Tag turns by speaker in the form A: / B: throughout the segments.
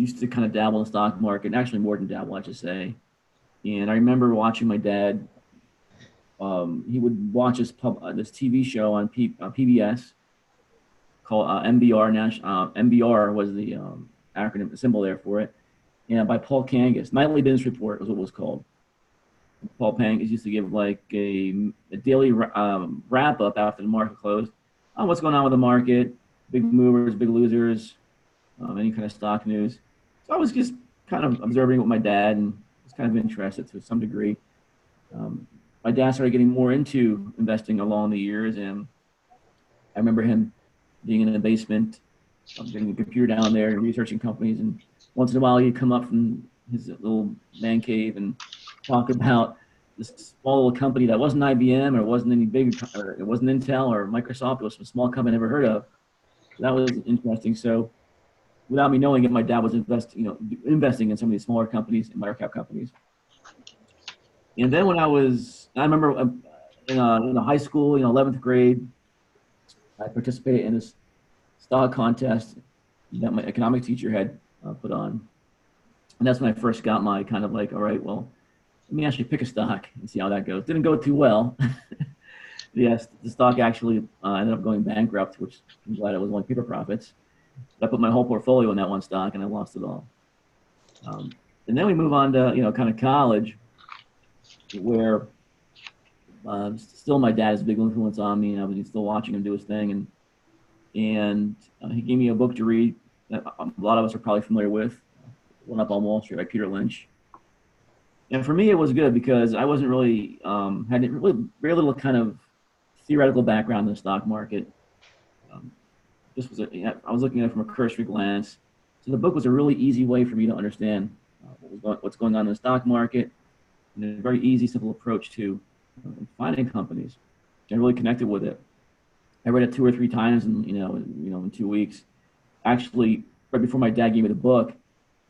A: used to kind of dabble in the stock market, actually more than dabble, I should say. And I remember watching my dad. He would watch this TV show on PBS called MBR. MBR was the acronym, the symbol there for it. And by Paul Kangas, Nightly Business Report was what it was called. Paul Kangas used to give like a daily wrap up after the market closed on what's going on with the market, big movers, big losers, any kind of stock news. So I was just kind of observing with my dad and was kind of interested to some degree. My dad started getting more into investing along the years, and I remember him being in the basement, getting a computer down there and researching companies. And once in a while, he'd come up from his little man cave and talk about this small little company that wasn't IBM or wasn't any big, or it wasn't Intel or Microsoft. It was a small company I never heard of. So that was interesting. So without me knowing it, my dad was investing in some of these smaller companies and microcap companies. And then when I remember in high school, 11th grade, I participated in this stock contest that my economic teacher had put on. And that's when I first got my kind of like, all right, well, let me actually pick a stock and see how that goes. Didn't go too well. Yes, the stock actually ended up going bankrupt, which I'm glad it was only paper profits. But I put my whole portfolio in that one stock and I lost it all. And then we move on to, kind of college, where still my dad is a big influence on me. I was still watching him do his thing, and he gave me a book to read that a lot of us are probably familiar with, One Up on Wall Street by Peter Lynch. And for me, it was good because I wasn't really had really very little kind of theoretical background in the stock market. I was looking at it from a cursory glance. So the book was a really easy way for me to understand what's going on in the stock market, and a very easy, simple approach to finding companies. I really connected with it. I read it 2 or 3 times in 2 weeks. Actually, right before my dad gave me the book,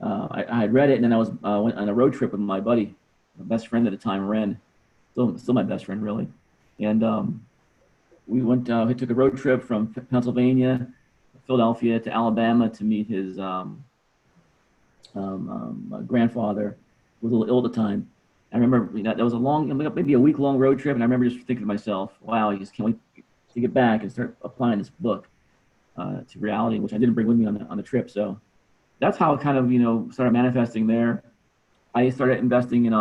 A: I had read it, and then I went on a road trip with my buddy, my best friend at the time, Ren, still my best friend really, and we took a road trip from Pennsylvania, Philadelphia to Alabama to meet his grandfather, who was a little ill at the time. I remember that was maybe a week-long road trip, and I remember just thinking to myself, wow, I just can't wait to get back and start applying this book to reality, which I didn't bring with me on the trip. So that's how it kind of started manifesting there. I started investing in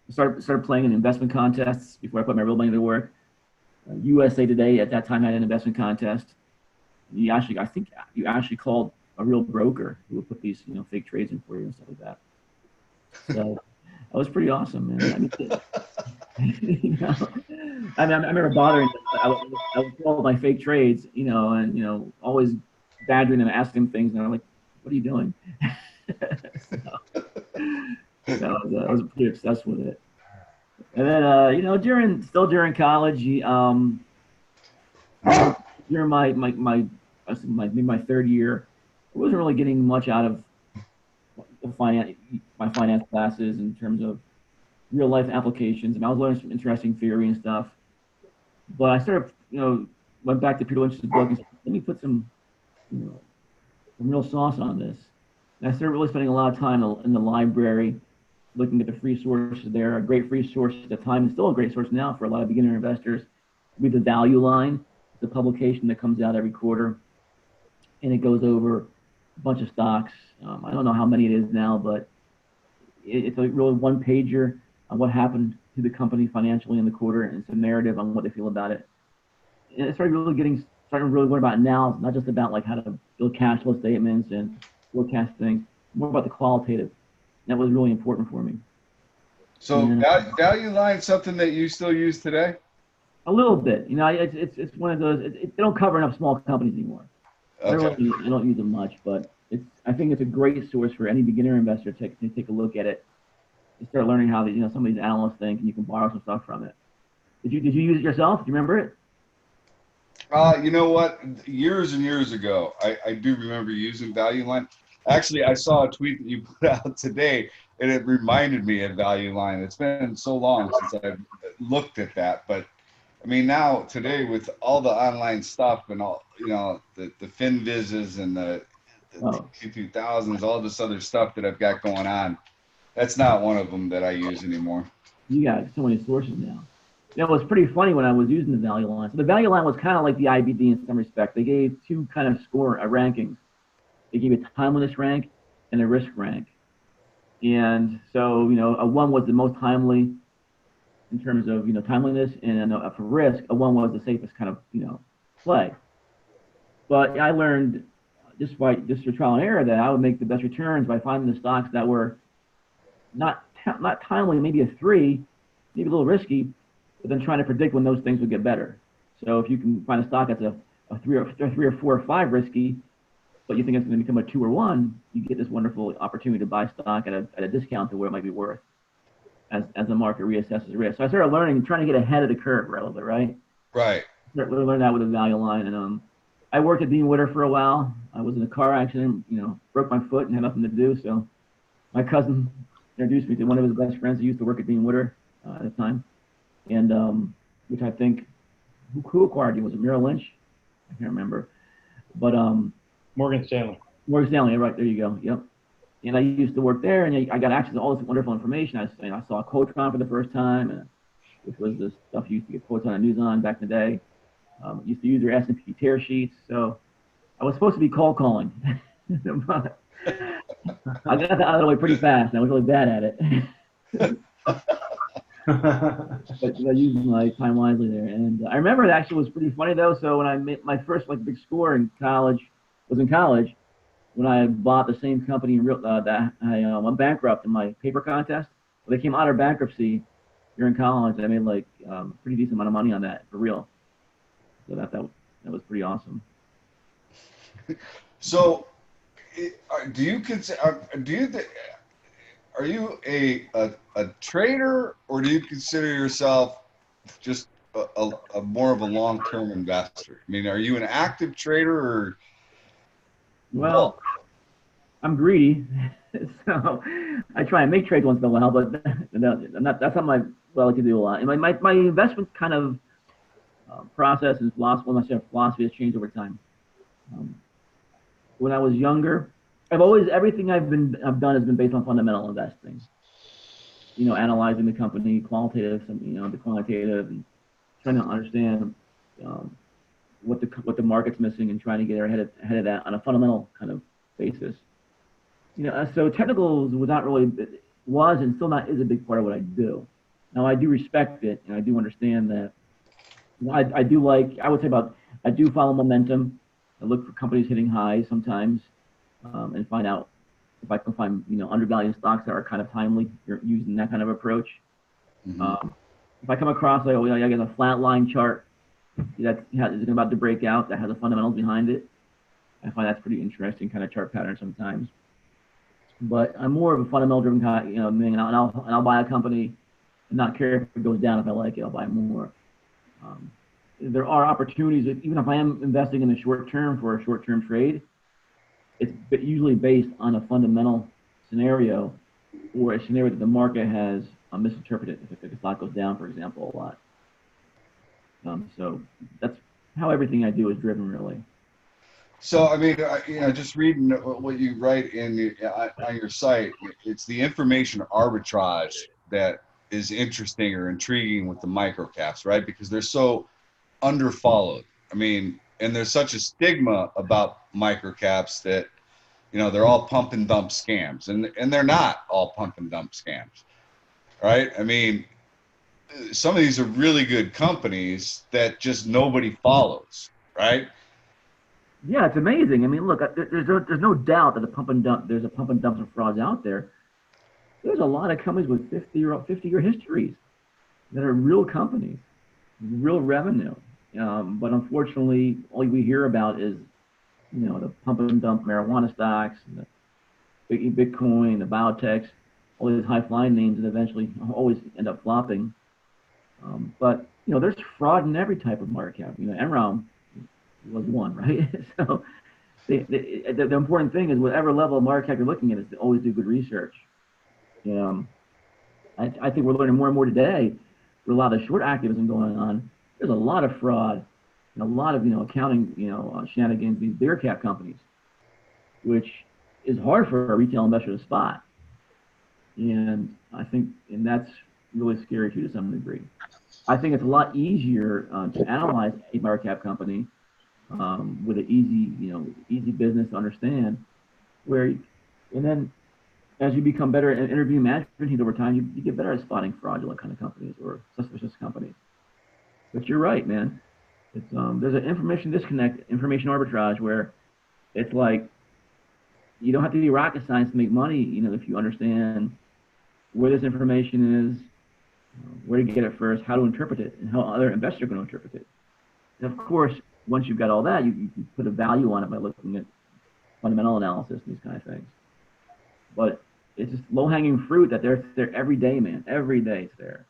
A: started playing in investment contests before I put my real money to work. USA Today at that time had an investment contest. I think you actually called a real broker who would put these fake trades in for you and stuff like that. So that was pretty awesome, man. I remember bothering them. I would call my fake trades, and always badgering them, asking them things, and I'm like, "What are you doing?" So I was pretty obsessed with it. And then during college, during my third year, I wasn't really getting much out of my finance classes in terms of real life applications, and I was learning some interesting theory and stuff. But I started, went back to Peter Lynch's book and said, let me put some real sauce on this. And I started really spending a lot of time in the library, looking at the free sources there. A great free source at the time, and still a great source now for a lot of beginner investors, would be the Value Line. It's a publication that comes out every quarter, and it goes over a bunch of stocks. I don't know how many it is now, but it's a really one-pager on what happened to the company financially in the quarter, and it's a narrative on what they feel about it. And I started really worrying about now, not just about like how to build cash flow statements and forecast things, more about the qualitative. That was really important for me.
B: So Value Line, something that you still use today?
A: A little bit. It's one of those. They don't cover enough small companies anymore.
B: Okay.
A: I don't use them much, but I think it's a great source for any beginner investor to take a look at it and start learning how some of these analysts think, and you can borrow some stuff from it. Did you use it yourself? Do you remember it?
B: You know what? Years and years ago, I do remember using Value Line. Actually, I saw a tweet that you put out today, and it reminded me of Value Line. It's been so long since I've looked at that, but I mean, now today with all the online stuff and all, the FinVizzes and the
A: Oh,
B: T2000s, all this other stuff that I've got going on. That's not one of them that I use anymore.
A: you got so many sources now. It was pretty funny when I was using the value line. So the value line was kind of like the IBD in some respect. They gave two kind of score rankings. They gave a timeliness rank and a risk rank. And so, a one was the most timely in terms of, timeliness, and for risk, a one was the safest kind of, play. But I learned just through trial and error that I would make the best returns by finding the stocks that were not timely, maybe a three, maybe a little risky, but then trying to predict when those things would get better. So if you can find a stock that's a three or four or five risky, but you think it's going to become a two or one, you get this wonderful opportunity to buy stock at a discount to where it might be worth as the market reassesses risk. So I started learning, trying to get ahead of the curve a little bit, right?
B: Right.
A: Learned that with a value line. And I worked at Dean Witter for a while. I was in a car accident, broke my foot and had nothing to do. So my cousin introduced me to one of his best friends who used to work at Dean Witter at the time. And which I think, who acquired you? Was it Merrill Lynch? I can't remember. But
C: Morgan Stanley.
A: Morgan Stanley, right, there you go. Yep. And I used to work there, and I got access to all this wonderful information. I saw Quotron for the first time, which was the stuff you used to get quotes on the news on back in the day. Used to use their S&P tear sheets. So I was supposed to be cold calling. But I got that out of the way pretty fast. I was really bad at it. But I used my time wisely there. And I remember it actually was pretty funny, though. So when I made my first big score in college, when I bought the same company that I went bankrupt in my paper contest. Well, they came out of bankruptcy during college. I made pretty decent amount of money on that for real. So that was pretty awesome.
B: So, do you consider? Are you a trader, or do you consider yourself just a more of a long-term investor? I mean, are you an active trader or?
A: Well, I'm greedy, so I try and make trades once in a while, but that's not what I like to do a lot. And my investment kind of process and philosophy has changed over time. When I was younger, everything I've done has been based on fundamental investing. Analyzing the company, qualitative, the quantitative, and trying to understand what the market's missing and trying to get ahead of that on a fundamental kind of basis. So technicals was and still not is a big part of what I do. Now I do respect it, and I do understand that. I do follow momentum. I look for companies hitting highs sometimes, and find out if I can find undervalued stocks that are kind of timely. You're using that kind of approach. Mm-hmm. If I come across I get a flat line chart that is about to break out that has the fundamentals behind it, I find that's pretty interesting kind of chart pattern sometimes. But I'm more of a fundamental driven kind, and I'll buy a company and not care if it goes down. If I like it, I'll buy more. There are opportunities, even if I am investing in the short term for a short term trade, it's usually based on a fundamental scenario or a scenario that the market has misinterpreted. If the stock goes down, for example, a lot. So that's how everything I do is driven, really.
B: So, I mean, just reading what you write on your site, it's the information arbitrage that is interesting or intriguing with the microcaps, right? Because they're so underfollowed. I mean, and there's such a stigma about microcaps that, they're all pump and dump scams, and they're not all pump and dump scams, right? I mean, some of these are really good companies that just nobody follows, right?
A: Yeah, it's amazing. I mean, look, there's no doubt that there's a pump and dump of frauds out there. There's a lot of companies with 50-year histories that are real companies, real revenue. But unfortunately, all we hear about is, the pump and dump marijuana stocks, the Bitcoin, the biotechs, all these high flying names that eventually always end up flopping. But there's fraud in every type of market cap. Enron was one, right? So the important thing is whatever level of market cap you're looking at is to always do good research. I think we're learning more and more today with a lot of short activism going on. There's a lot of fraud and a lot of accounting shenanigans, these bigger cap companies. which is hard for a retail investor to spot. And I think, and that's really scary too to some degree. I think it's a lot easier to analyze a market cap company with an easy business to understand. And then as you become better at interviewing management teams over time, you get better at spotting fraudulent kind of companies or suspicious companies. But you're right, man. It's there's an information disconnect, information arbitrage, where it's like you don't have to be rocket science to make money. If you understand where this information is, where to get it first, how to interpret it, and how other investors are going to interpret it. And of course, once you've got all that, you can put a value on it by looking at fundamental analysis and these kind of things. But it's just low-hanging fruit that they're every day, man. Every day it's there.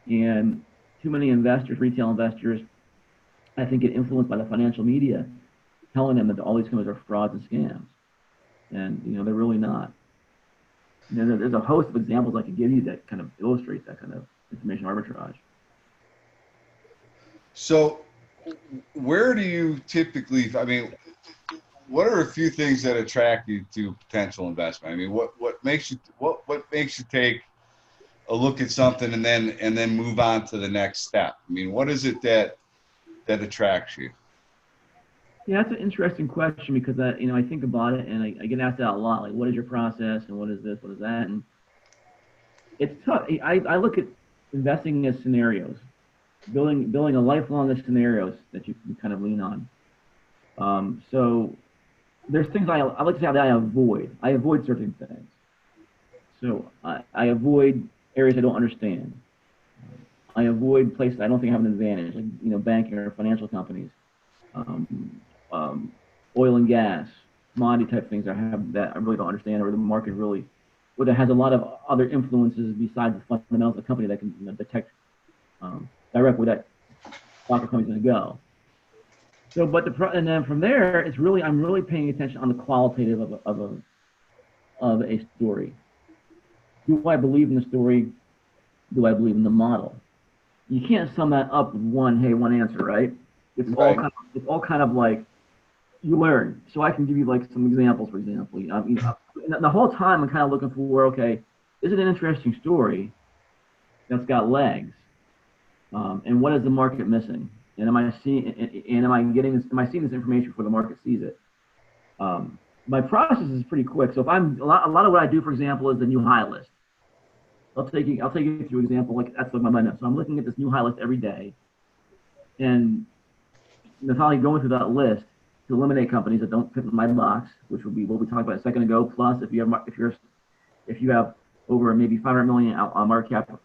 A: And too many investors, retail investors, I think, get influenced by the financial media, telling them that all these companies are frauds and scams. And, they're really not. There's a host of examples I could give you that kind of illustrate that kind of information arbitrage.
B: So where do you typically, what are a few things that attract you to potential investment? What makes you take a look at something and then move on to the next step? What is it that attracts you?
A: Yeah, that's an interesting question because I think about it and I get asked that a lot. Like, what is your process and what is this, what is that? And it's tough. I look at investing as scenarios, building a lifelong of scenarios that you can kind of lean on. So there's things I like to say that I avoid. I avoid certain things. So I avoid areas I don't understand. I avoid places I don't think I have an advantage, like banking or financial companies. Oil and gas, commodity type things that I really don't understand, or the market really, or that has a lot of other influences besides the fundamentals of the company that can detect direct where that stock or company is going to go. So, and then from there, I'm really paying attention on the qualitative of a story. Do I believe in the story? Do I believe in the model? You can't sum that up with one answer, right? It's all kind of like you learn. So I can give you like some examples, for example. The whole time I'm kind of looking for, okay, is it an interesting story that's got legs? And what is the market missing? And am I seeing this information before the market sees it? My process is pretty quick. So if a lot of what I do, for example, is the new high list. I'll take you through an example, like that's what my mind is. So I'm looking at this new high list every day, and probably going through that list to eliminate companies that don't fit in my box, which would be what we talked about a second ago. Plus, if you have over maybe 500 million on market cap,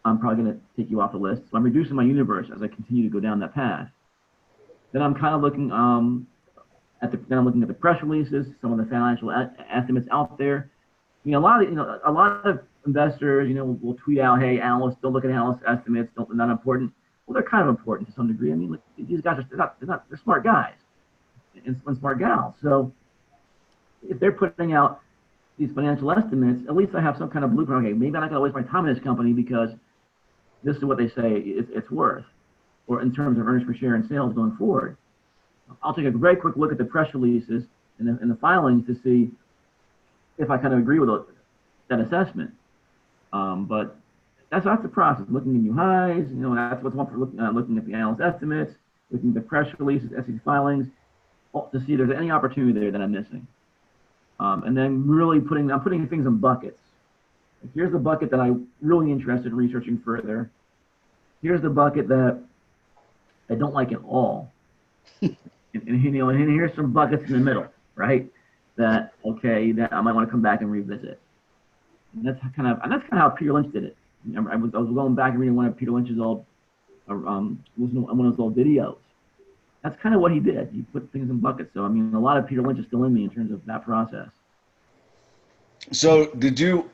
A: I'm probably going to take you off the list. So I'm reducing my universe as I continue to go down that path. Then I'm kind of looking at the press releases, some of the financial estimates out there. A lot of investors, will tweet out, "Hey, analysts, don't look at analyst estimates. They're not important." Well, they're kind of important to some degree. These guys they're smart guys and smart gals. So if they're putting out these financial estimates, at least I have some kind of blueprint. Okay, maybe I'm not going to waste my time in this company because this is what they say it's worth, or in terms of earnings per share and sales going forward. I'll take a very quick look at the press releases and the filings to see if I kind of agree with that assessment. But that's the process. Looking at new highs, that's what's one for looking at the analyst estimates, looking at the press releases, SEC filings, to see if there's any opportunity there that I'm missing. And then really I'm putting things in buckets. Like, here's the bucket that I'm really interested in researching further. Here's the bucket that I don't like at all. and here's some buckets in the middle, right? That I might want to come back and revisit. And that's kind of how Peter Lynch did it. I was going back and reading one of Peter Lynch's old one of his old videos. That's kind of what he did. He put things in buckets. So a lot of Peter Lynch is still in me in terms of that process.
B: So did you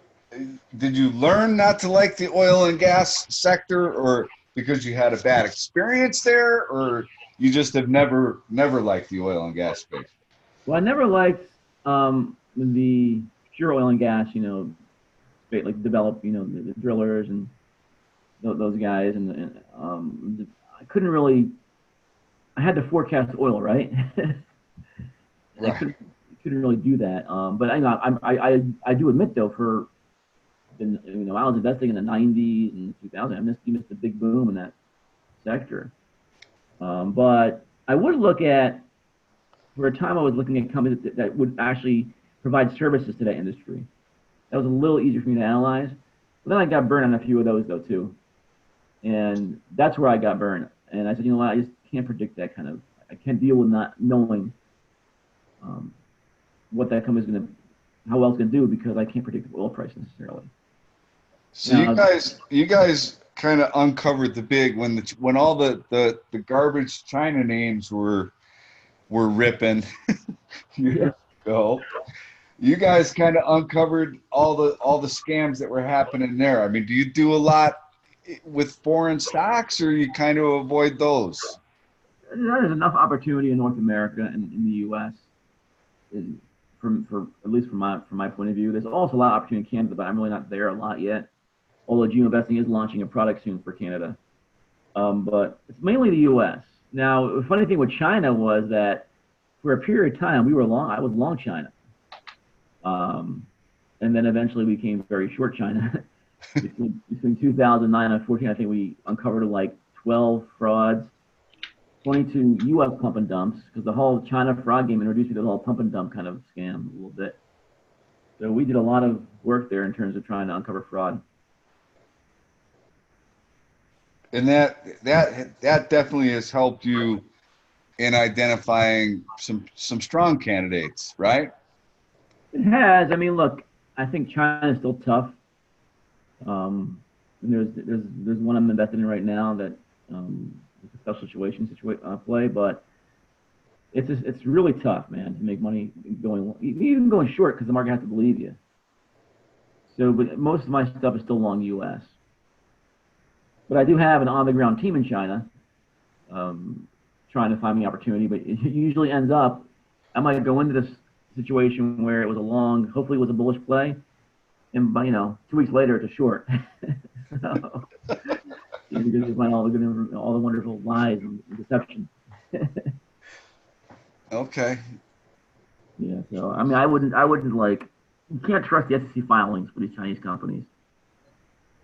B: learn not to like the oil and gas sector, or because you had a bad experience there, or you just have never liked the oil and gas space?
A: Well, I never liked the pure oil and gas, like develop, the drillers and those guys, and I couldn't really. I had to forecast oil, right?
B: Right.
A: couldn't really do that. But I do admit though, I was investing in the '90s and 2000. You missed the big boom in that sector. But I would look at, for a time I was looking at companies that would actually provide services to that industry. That was a little easier for me to analyze. But then I got burned on a few of those though too, and that's where I got burned. And I said, you know what, I just can't predict that kind of. I can't deal with not knowing what that company's going to, how well it's going to do, because I can't predict the oil price necessarily.
B: So you guys kind of uncovered the big when all the garbage China names were ripping years ago. You guys kind of uncovered all the scams that were happening there. I mean, do you do a lot with foreign stocks, or you kind of avoid those?
A: There's enough opportunity in North America and in the U.S. For at least from my point of view. There's also a lot of opportunity in Canada, but I'm really not there a lot yet. Although Geoinvesting is launching a product soon for Canada, but it's mainly the U.S. Now, the funny thing with China was that for a period of time I was long China, and then eventually we became very short China. between 2009 and 2014, I think we uncovered like 12 frauds, 22 U.S. pump and dumps, because the whole China fraud game introduced me to the whole pump and dump kind of scam a little bit. So we did a lot of work there in terms of trying to uncover fraud.
B: And that definitely has helped you in identifying some strong candidates, right?
A: It has. I mean, look, I think China is still tough. And there's one I'm invested in right now that it's a special situation play, but it's really tough, man, to make money even going short, because the market has to believe you. So, but most of my stuff is still long U.S. But I do have an on-the-ground team in China, trying to find me opportunity. But it usually ends up, I might go into this situation where it was hopefully it was a bullish play, and by 2 weeks later it's a short. So, because you find all the wonderful lies and deception.
B: Okay.
A: Yeah. So I mean, I wouldn't like. You can't trust the SEC filings for these Chinese companies.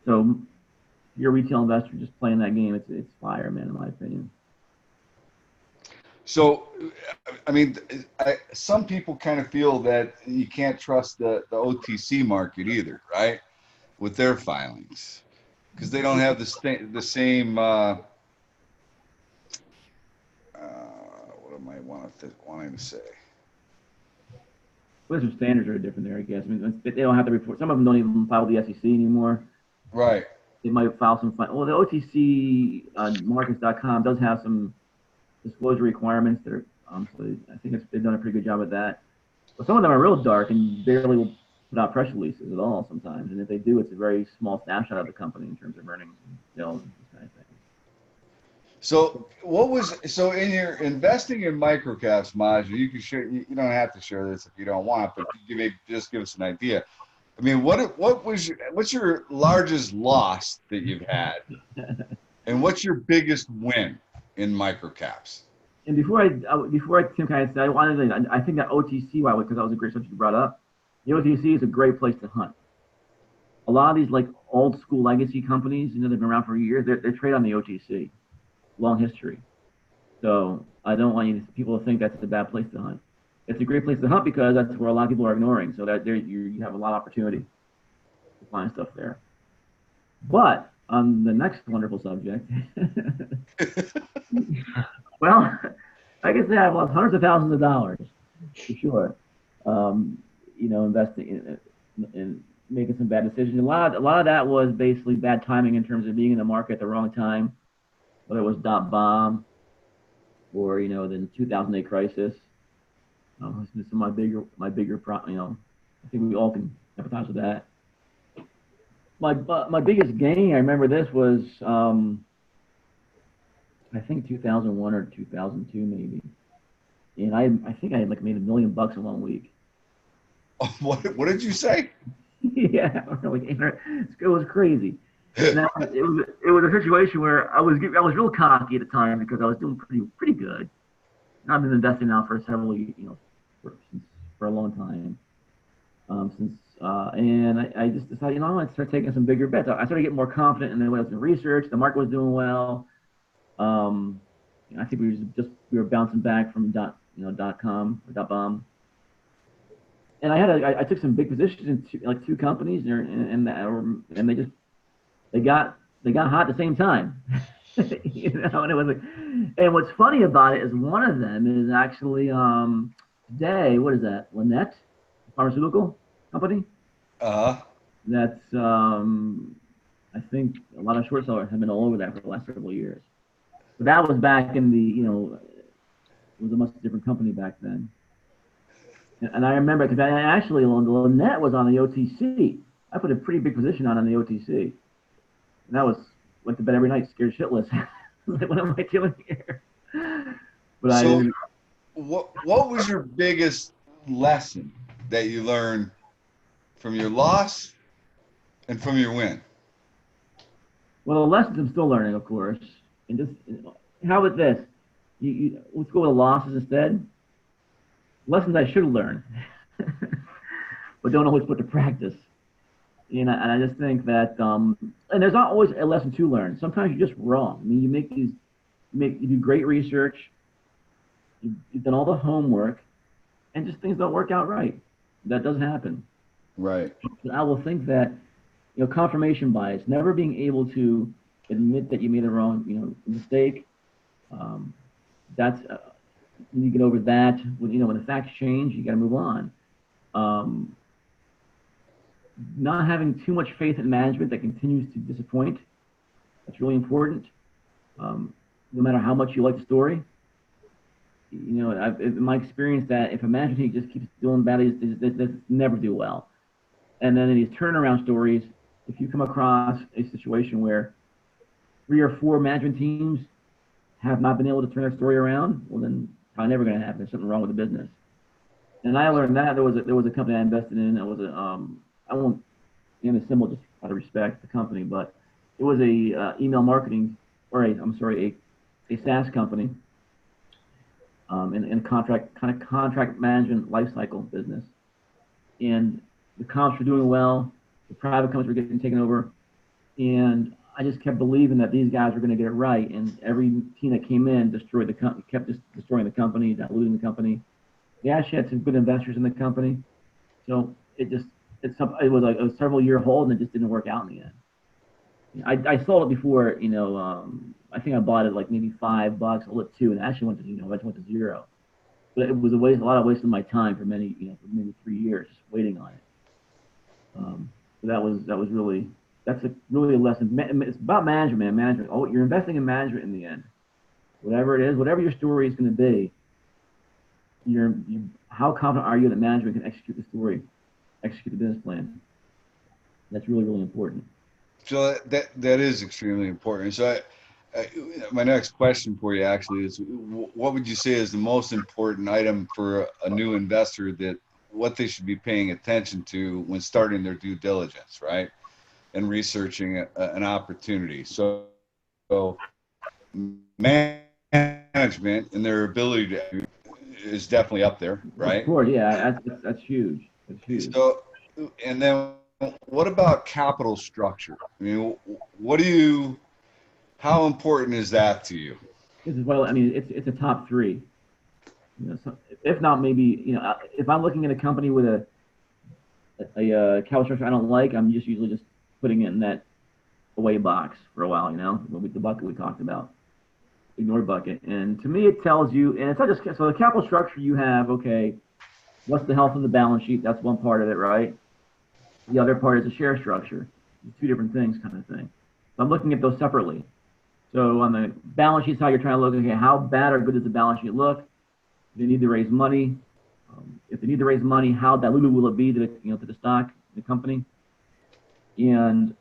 A: So if you're a retail investor just playing that game, it's fire, man, in my opinion.
B: So, I mean, some people kind of feel that you can't trust the OTC market either, right? With their filings, because they don't have the same. What am I wanting to say?
A: Well, some standards are different there, I guess. I mean, they don't have to report. Some of them don't even file with the SEC anymore.
B: Right.
A: They might file some. Well, the OTC markets.com does have some disclosure requirements that are. So I think they've done a pretty good job at that. But some of them are real dark and barely will put out press releases at all sometimes. And if they do, it's a very small snapshot of the company in terms of earnings and sales and this kind of thing.
B: So in your investing in microcaps, Maj, you can share. You don't have to share this if you don't want, but just give us an idea. I mean, what's your largest loss that you've had, and what's your biggest win in microcaps?
A: And before Tim kind of said, I think that OTC, because that was a great subject you brought up. The OTC is a great place to hunt. A lot of these like old school legacy companies, they've been around for years. They trade on the OTC, long history. So I don't want people to think that's a bad place to hunt. It's a great place to hunt because that's where a lot of people are ignoring. So that you have a lot of opportunity to find stuff there. But on the next wonderful subject, well, I can say I've lost hundreds of thousands of dollars for sure. Investing in making some bad decisions. A lot of that was basically bad timing in terms of being in the market at the wrong time, whether it was .bomb or the 2008 crisis. Some of my bigger, I think we all can empathize with that. My biggest gain, I remember this was, I think 2001 or 2002 maybe, and I think I had made $1 million in 1 week.
B: What did you say?
A: Yeah, it was crazy. Now, it was a situation where I was real cocky at the time because I was doing pretty good. I've been investing now for several, since for a long time. And I just decided, I want to start taking some bigger bets. I started getting more confident in the way I was doing research. The market was doing well. I think we were bouncing back from .com or .bomb. And I took some big positions in two companies, and they got hot at the same time. And it was and what's funny about it is one of them is actually today, what is that? Lynette pharmaceutical company. That's I think a lot of short sellers have been all over that for the last several years. But that was back in it was a much different company back then. And I remember because I actually Lynette was on the OTC. I put a pretty big position on the OTC. And that went to bed every night scared shitless. Like, what am I doing here? But
B: so what was your biggest lesson that you learned from your loss and from your win?
A: Well, the lessons I'm still learning, of course. And just how about this? Let's go with losses instead. Lessons I should have learned, but don't always put to practice. And I just think that, and there's not always a lesson to learn. Sometimes you're just wrong. I mean, you do great research, you've done all the homework, and just things don't work out right. That does happen.
B: Right.
A: I will think that, confirmation bias, never being able to admit that you made a wrong, mistake. That's when you get over that. When the facts change, you got to move on. Not having too much faith in management that continues to disappoint. That's really important. No matter how much you like the story. In my experience, that if a management team just keeps doing badly, they never do well. And then in these turnaround stories, if you come across a situation where 3 or 4 management teams have not been able to turn their story around, well, then it's probably never going to happen. There's something wrong with the business. And I learned that there was a company I invested in. It was I won't name the symbol just out of respect the company, but it was a email marketing, or a SaaS company, in contract management lifecycle business. And the comps were doing well. The private companies were getting taken over, and I just kept believing that these guys were going to get it right. And every team that came in destroyed the company, kept just destroying the company, diluting the company. They actually had some good investors in the company, so it was like a several year hold, and it just didn't work out in the end. I sold it before, I think I bought it like maybe $5, sold it 2, and it actually went to 0. But it was a lot of waste of my time for maybe 3 years just waiting on it. So that's really a lesson. It's about management, man. You're investing in management in the end. Whatever it is, whatever your story is going to be, how confident are you that management can execute the story, execute the business plan? That's really, really important.
B: So that is extremely important. So my next question for you actually is, what would you say is the most important item for a new investor, that what they should be paying attention to when starting their due diligence, right? And researching an opportunity. So management and their ability to is definitely up there, right?
A: Of course, yeah, that's huge. That's huge.
B: So, and then what about capital structure? I mean, how important is that to you?
A: It's a top 3. If not, maybe, if I'm looking at a company with a capital structure I don't like, I'm usually just putting it in that away box for a while, with the bucket we talked about. Ignore bucket. And to me, it tells you, and it's not just, so the capital structure you have, okay, what's the health of the balance sheet? That's one part of it, right? The other part is the share structure. It's 2 different things kind of thing. So I'm looking at those separately. So on the balance sheet side, you're trying to look, okay, how bad or good does the balance sheet look? Do they need to raise money? If they need to raise money, how diluted will it be to the stock, the company? And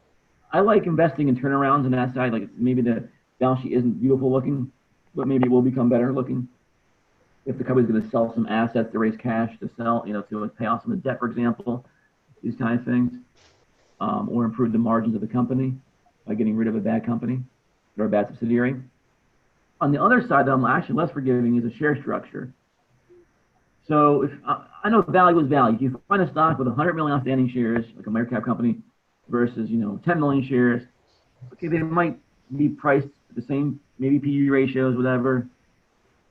A: I like investing in turnarounds on that side. Like, maybe the balance sheet isn't beautiful looking, but maybe it will become better looking. If the company's going to sell some assets to raise cash to sell, to pay off some of the debt, for example, these kind of things, or improve the margins of the company by getting rid of a bad company or a bad subsidiary. On the other side, though, I'm actually less forgiving is a share structure. So if I know value is value. If you find a stock with 100 million outstanding shares, like a microcap company, versus 10 million shares, okay, they might be priced at the same, maybe PE ratios, whatever.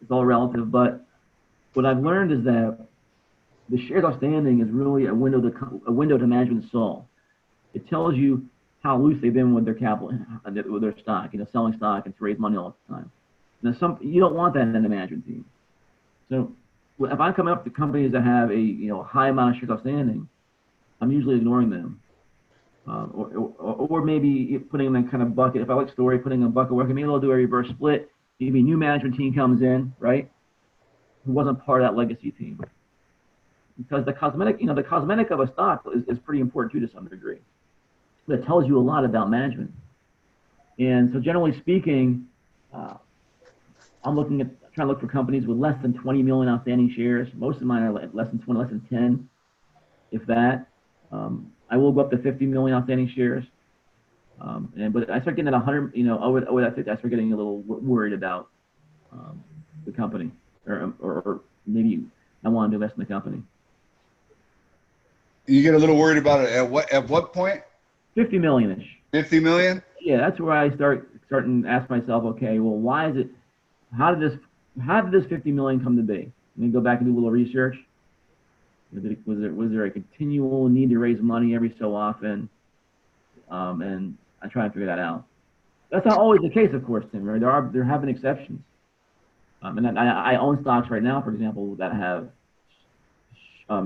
A: It's all relative. But what I've learned is that the shares outstanding is really a window to management's soul. It tells you how loose they've been with their capital, with their stock, selling stock and to raise money all the time. Now, you don't want that in the management team. So if I'm coming up to companies that have a high amount of shares outstanding, I'm usually ignoring them, or maybe putting them in kind of bucket. If I like story, putting in a bucket where maybe they'll do a reverse split. Maybe a new management team comes in, right, who wasn't part of that legacy team. Because the cosmetic of a stock is pretty important too to some degree. That tells you a lot about management. And so generally speaking, I'm trying to look for companies with less than 20 million outstanding shares. Most of mine are less than 20, less than 10, if that. I will go up to 50 million outstanding shares. But I start getting at 100, over that 50, I start getting a little worried about the company, or maybe I want to invest in the company.
B: You get a little worried about it at what point?
A: 50 million-ish.
B: 50 million?
A: Yeah, that's where I starting to ask myself, okay, well, why is it? How did this 50 million come to be? And then go back and do a little research. Was there a continual need to raise money every so often? And I try and figure that out. That's not always the case, of course, Tim. Right? There have been exceptions. And I own stocks right now, for example, that have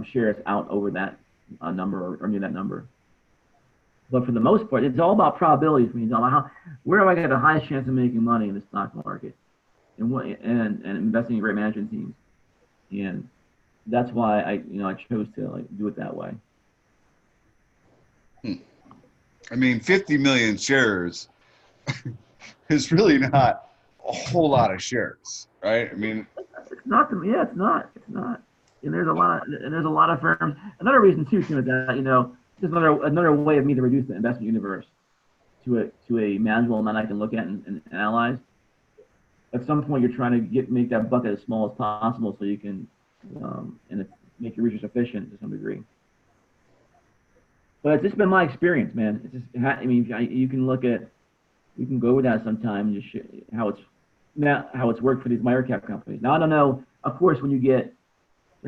A: shares out over that number or near that number. But for the most part, it's all about probability for me. It's all about where do I get the highest chance of making money in the stock market, and investing in great management teams. And that's why I chose to do it that way.
B: I mean, 50 million shares is really not a whole lot of shares, right? I mean,
A: it's not. Yeah, it's not. It's not. And there's a lot of firms. Another reason too, Tim, is that just another way of me to reduce the investment universe to a manageable amount I can look at and analyze. At some point, you're trying to make that bucket as small as possible so you can make your research efficient to some degree. But it's just been my experience, man. It's just, you can go over that sometime and just how it's worked for these microcap companies. Now I don't know. Of course, when they're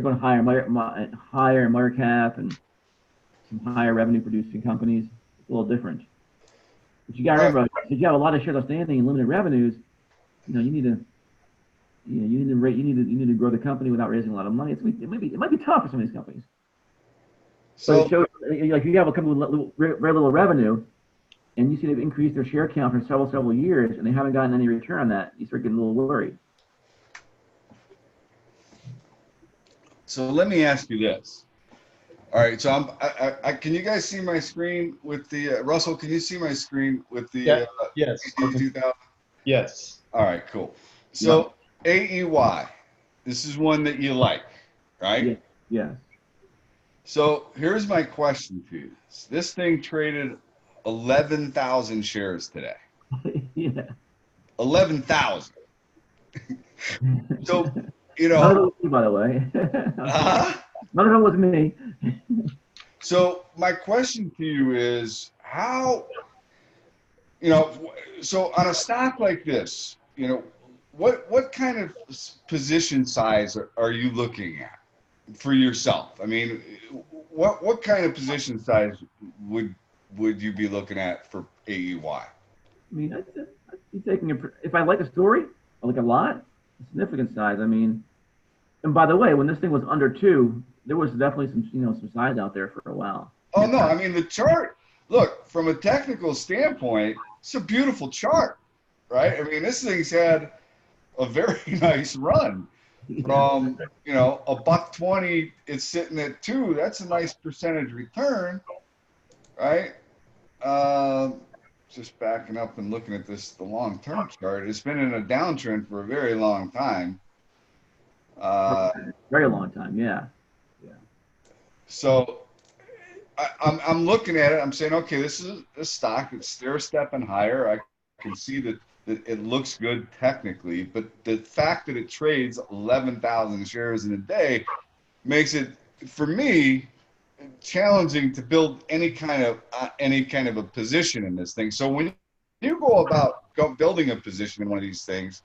A: going to hire microcap and some higher revenue producing companies, it's a little different. But you got to remember, if you have a lot of shares outstanding and limited revenues, you need to grow the company without raising a lot of money. It might be tough for some of these companies. So it shows, like you have a company with very little revenue, and you see they've increased their share count for several years, and they haven't gotten any return on that. You start getting a little worried.
B: So let me ask you this. All right, so can you guys see my screen with the Russell? Can you see my screen with the
C: yes.
B: 2000?
C: Yes.
B: All right, cool. So AEY, this is one that you like, right?
A: Yeah.
B: So here's my question to you. This thing traded 11,000 shares today.
A: Yeah.
B: 11,000. So,
A: None of it was me, by the way. None of it was me.
B: So my question to you is how, so on a stock like this, what kind of position size are you looking at for yourself? I mean, what kind of position size would you be looking at for AEY?
A: I mean, I'd be if I like a story, I like a lot, a significant size. I mean, and by the way, when this thing was under 2, there was definitely some size out there for a while.
B: Oh no, I mean the chart. Look, from a technical standpoint, it's a beautiful chart, right? I mean, this thing's had a very nice run. From $1.20, it's sitting at 2. That's a nice percentage return, right? Just backing up and looking at the long-term chart. It's been in a downtrend for a very long time.
A: Very long time, yeah.
B: So I'm looking at it. I'm saying, okay, this is a stock. They're stepping higher. I can see that it looks good technically, but the fact that it trades 11,000 shares in a day makes it, for me, challenging to build any kind of a position in this thing. So when you go about building a position in one of these things,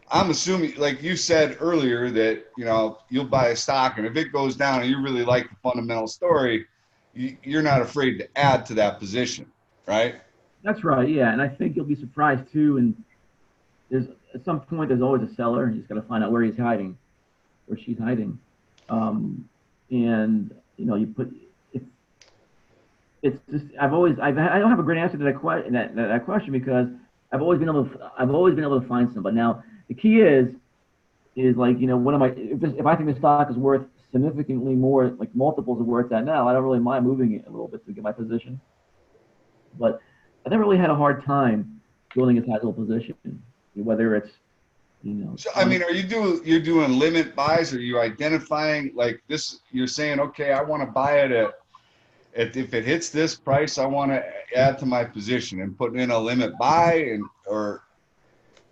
B: I'm assuming, like you said earlier, that you'll buy a stock, and if it goes down and you really like the fundamental story, you're not afraid to add to that position, right?
A: That's right. Yeah, and I think you'll be surprised too. And there's at some point there's always a seller, and you just got to find out where he's hiding, where she's hiding. And you put it, it's just I don't have a great answer to that question because I've always been able to find some. But now the key is like what am I if I think the stock is worth significantly more, like multiples of where it's at now, I don't really mind moving it a little bit to get my position. But I never really had a hard time building a sizable position, whether it's
B: So I mean, you're doing limit buys? Are you identifying like this? You're saying, okay, I want to buy it at if it hits this price, I want to add to my position and putting in a limit buy, or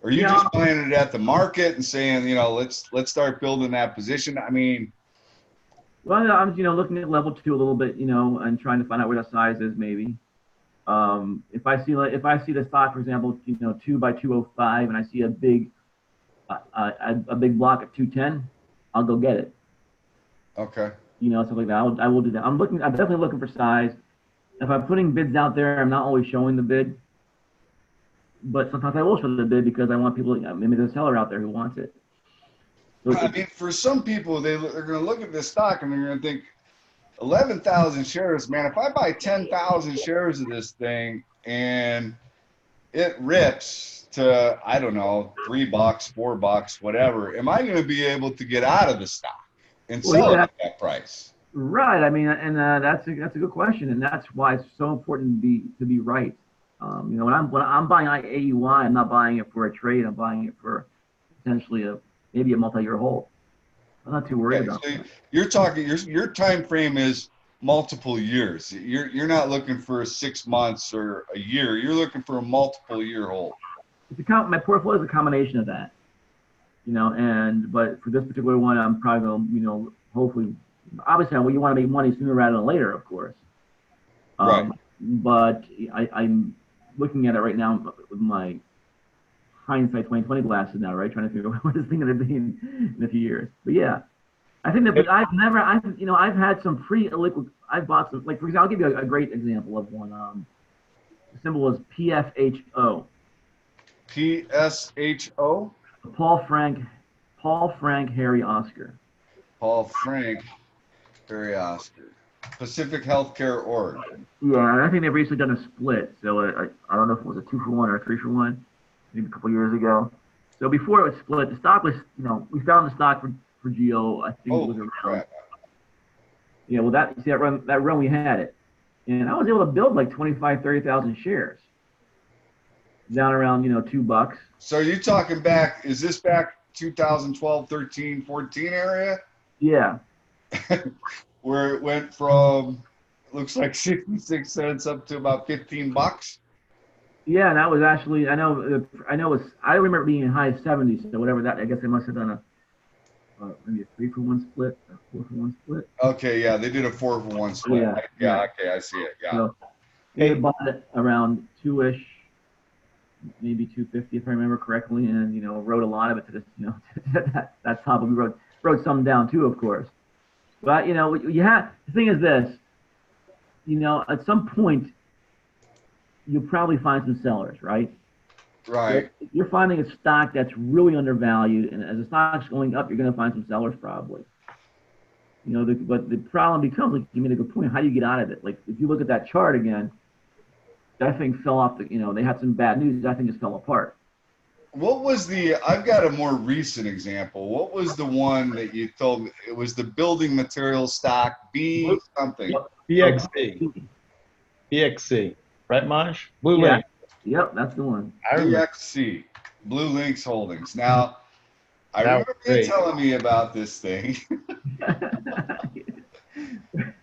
B: are you just buying it at the market and saying, let's start building that position? I mean,
A: well, I'm looking at level 2 a little bit, and trying to find out where that size is maybe. If I see the stock, for example, 2 by 205, and I see a big block at 210, I'll go get it.
B: Okay.
A: Stuff like that. I will do that. I'm definitely looking for size. If I'm putting bids out there, I'm not always showing the bid, but sometimes I will show the bid because I want people. Maybe there's a seller out there who wants it. So
B: I mean, for some people, they're going to look at this stock and they're going to think, 11,000 shares, man. If I buy 10,000 shares of this thing and it rips to, I don't know, $3, $4, whatever, am I going to be able to get out of the stock and sell it at that price?
A: Right. I mean, and that's a good question, and that's why it's so important to be right. When I'm buying AUI, I'm not buying it for a trade. I'm buying it for potentially maybe a multi-year hold. I'm not too worried about that.
B: You're talking your time frame is multiple years. You're not looking for 6 months or a year. You're looking for a multiple year hold.
A: My portfolio is a combination of that. But for this particular one, I'm probably going, hopefully, obviously, you want to make money sooner rather than later, of course.
B: Right.
A: But I'm looking at it right now with my hindsight 2020 glasses now, right? Trying to figure out what this thing going to be in a few years. But yeah, I think that. But I've had some pre-illiquid. I've bought some. Like for example, I'll give you a great example of one. The symbol is PFHO.
B: PSHO.
A: Paul Frank Harry Oscar.
B: Paul Frank Harry Oscar. Pacific Healthcare Org.
A: Yeah, and I think they've recently done a split. So I don't know if it was a 2-for-1 or a 3-for-1, maybe a couple years ago. So before it was split, the stock was, we found the stock for Geo. I think it was around.
B: Crap.
A: Yeah, well, that run we had it, and I was able to build like 30,000 shares down around $2.
B: So you're talking back? Is this back 2012, 13, 14 area?
A: Yeah.
B: Where it went from looks like 66 cents up to about $15.
A: Yeah, and that was actually I remember it being in high 70s. So whatever that, I guess they must have done maybe a 3-for-1 split, a 4-for-1 split.
B: Okay, yeah, they did a 4-for-1 split. Yeah. Okay, I see it. Yeah.
A: So they bought it around 2-ish, maybe 250 if I remember correctly, and wrote a lot of it to this that top. We wrote some down too, of course. But the thing is this, at some point you'll probably find some sellers, right?
B: Right.
A: You're finding a stock that's really undervalued, and as the stock's going up, you're going to find some sellers probably. But the problem becomes, like you made a good point, how do you get out of it? Like if you look at that chart again, that thing fell off. They had some bad news. That thing just fell apart.
B: What was I've got a more recent example. What was the one that you told me? It was the building material stock, B something.
C: BXC. Right, Maj? Blue
A: Yeah.
C: Link.
A: Yep, that's the one.
B: BXC, Blue Links Holdings. Now, I remember you telling me about this thing.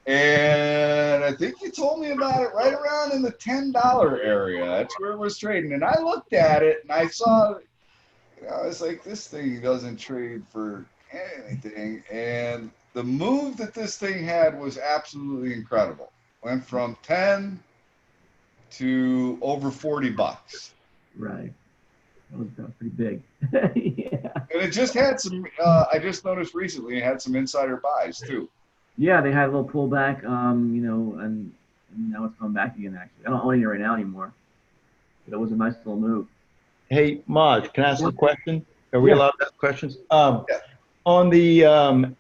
B: And I think you told me about it right around in the $10 area. That's where it was trading. And I looked at it and I saw, I was like, this thing doesn't trade for anything. And the move that this thing had was absolutely incredible. Went from 10 to over $40.
A: Right. That was pretty big. Yeah.
B: And it just had some, I just noticed recently, it had some insider buys too.
A: Yeah, they had a little pullback, and now it's coming back again, actually. I don't own it right now anymore. But it was a nice little move.
C: Hey, Maj, can I ask a question? Are we
A: Yeah.
C: allowed to ask questions?
B: Yeah.
C: On the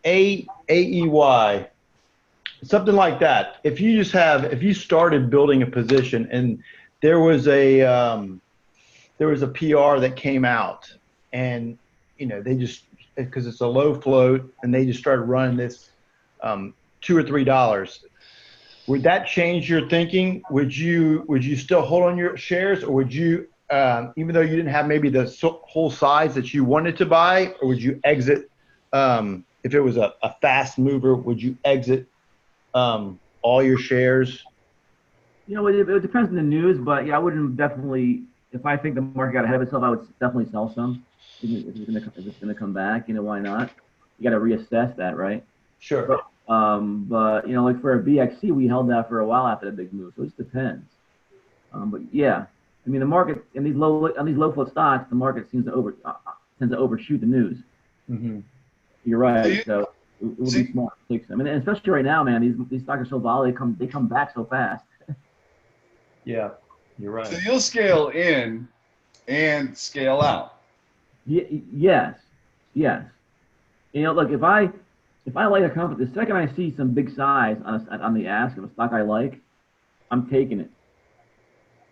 C: AEY, something like that. If you started building a position and there was a PR that came out, and they just, because it's a low float, and they just started running this $2 or $3. Would that change your thinking? Would you still hold on your shares, or would you, even though you didn't have maybe the whole size that you wanted to buy, or would you exit? If it was a fast mover, would you exit all your shares?
A: It depends on the news, but yeah, I wouldn't definitely. If I think the market got ahead of itself, I would definitely sell some. If it's gonna come back, why not? You got to reassess that, right?
C: Sure.
A: But like for a VXC, we held that for a while after the big move, so it just depends. But yeah, I mean the market in these low float stocks, the market tends to overshoot the news.
C: Mm-hmm.
A: You're right, so it would be smart. I mean, especially right now, man, these stocks are so volatile, they come back so fast.
C: Yeah, you're right.
B: So you'll scale in and scale out.
A: Yes. Look, if I like a company, the second I see some big size on the ask of a stock I like, I'm taking it.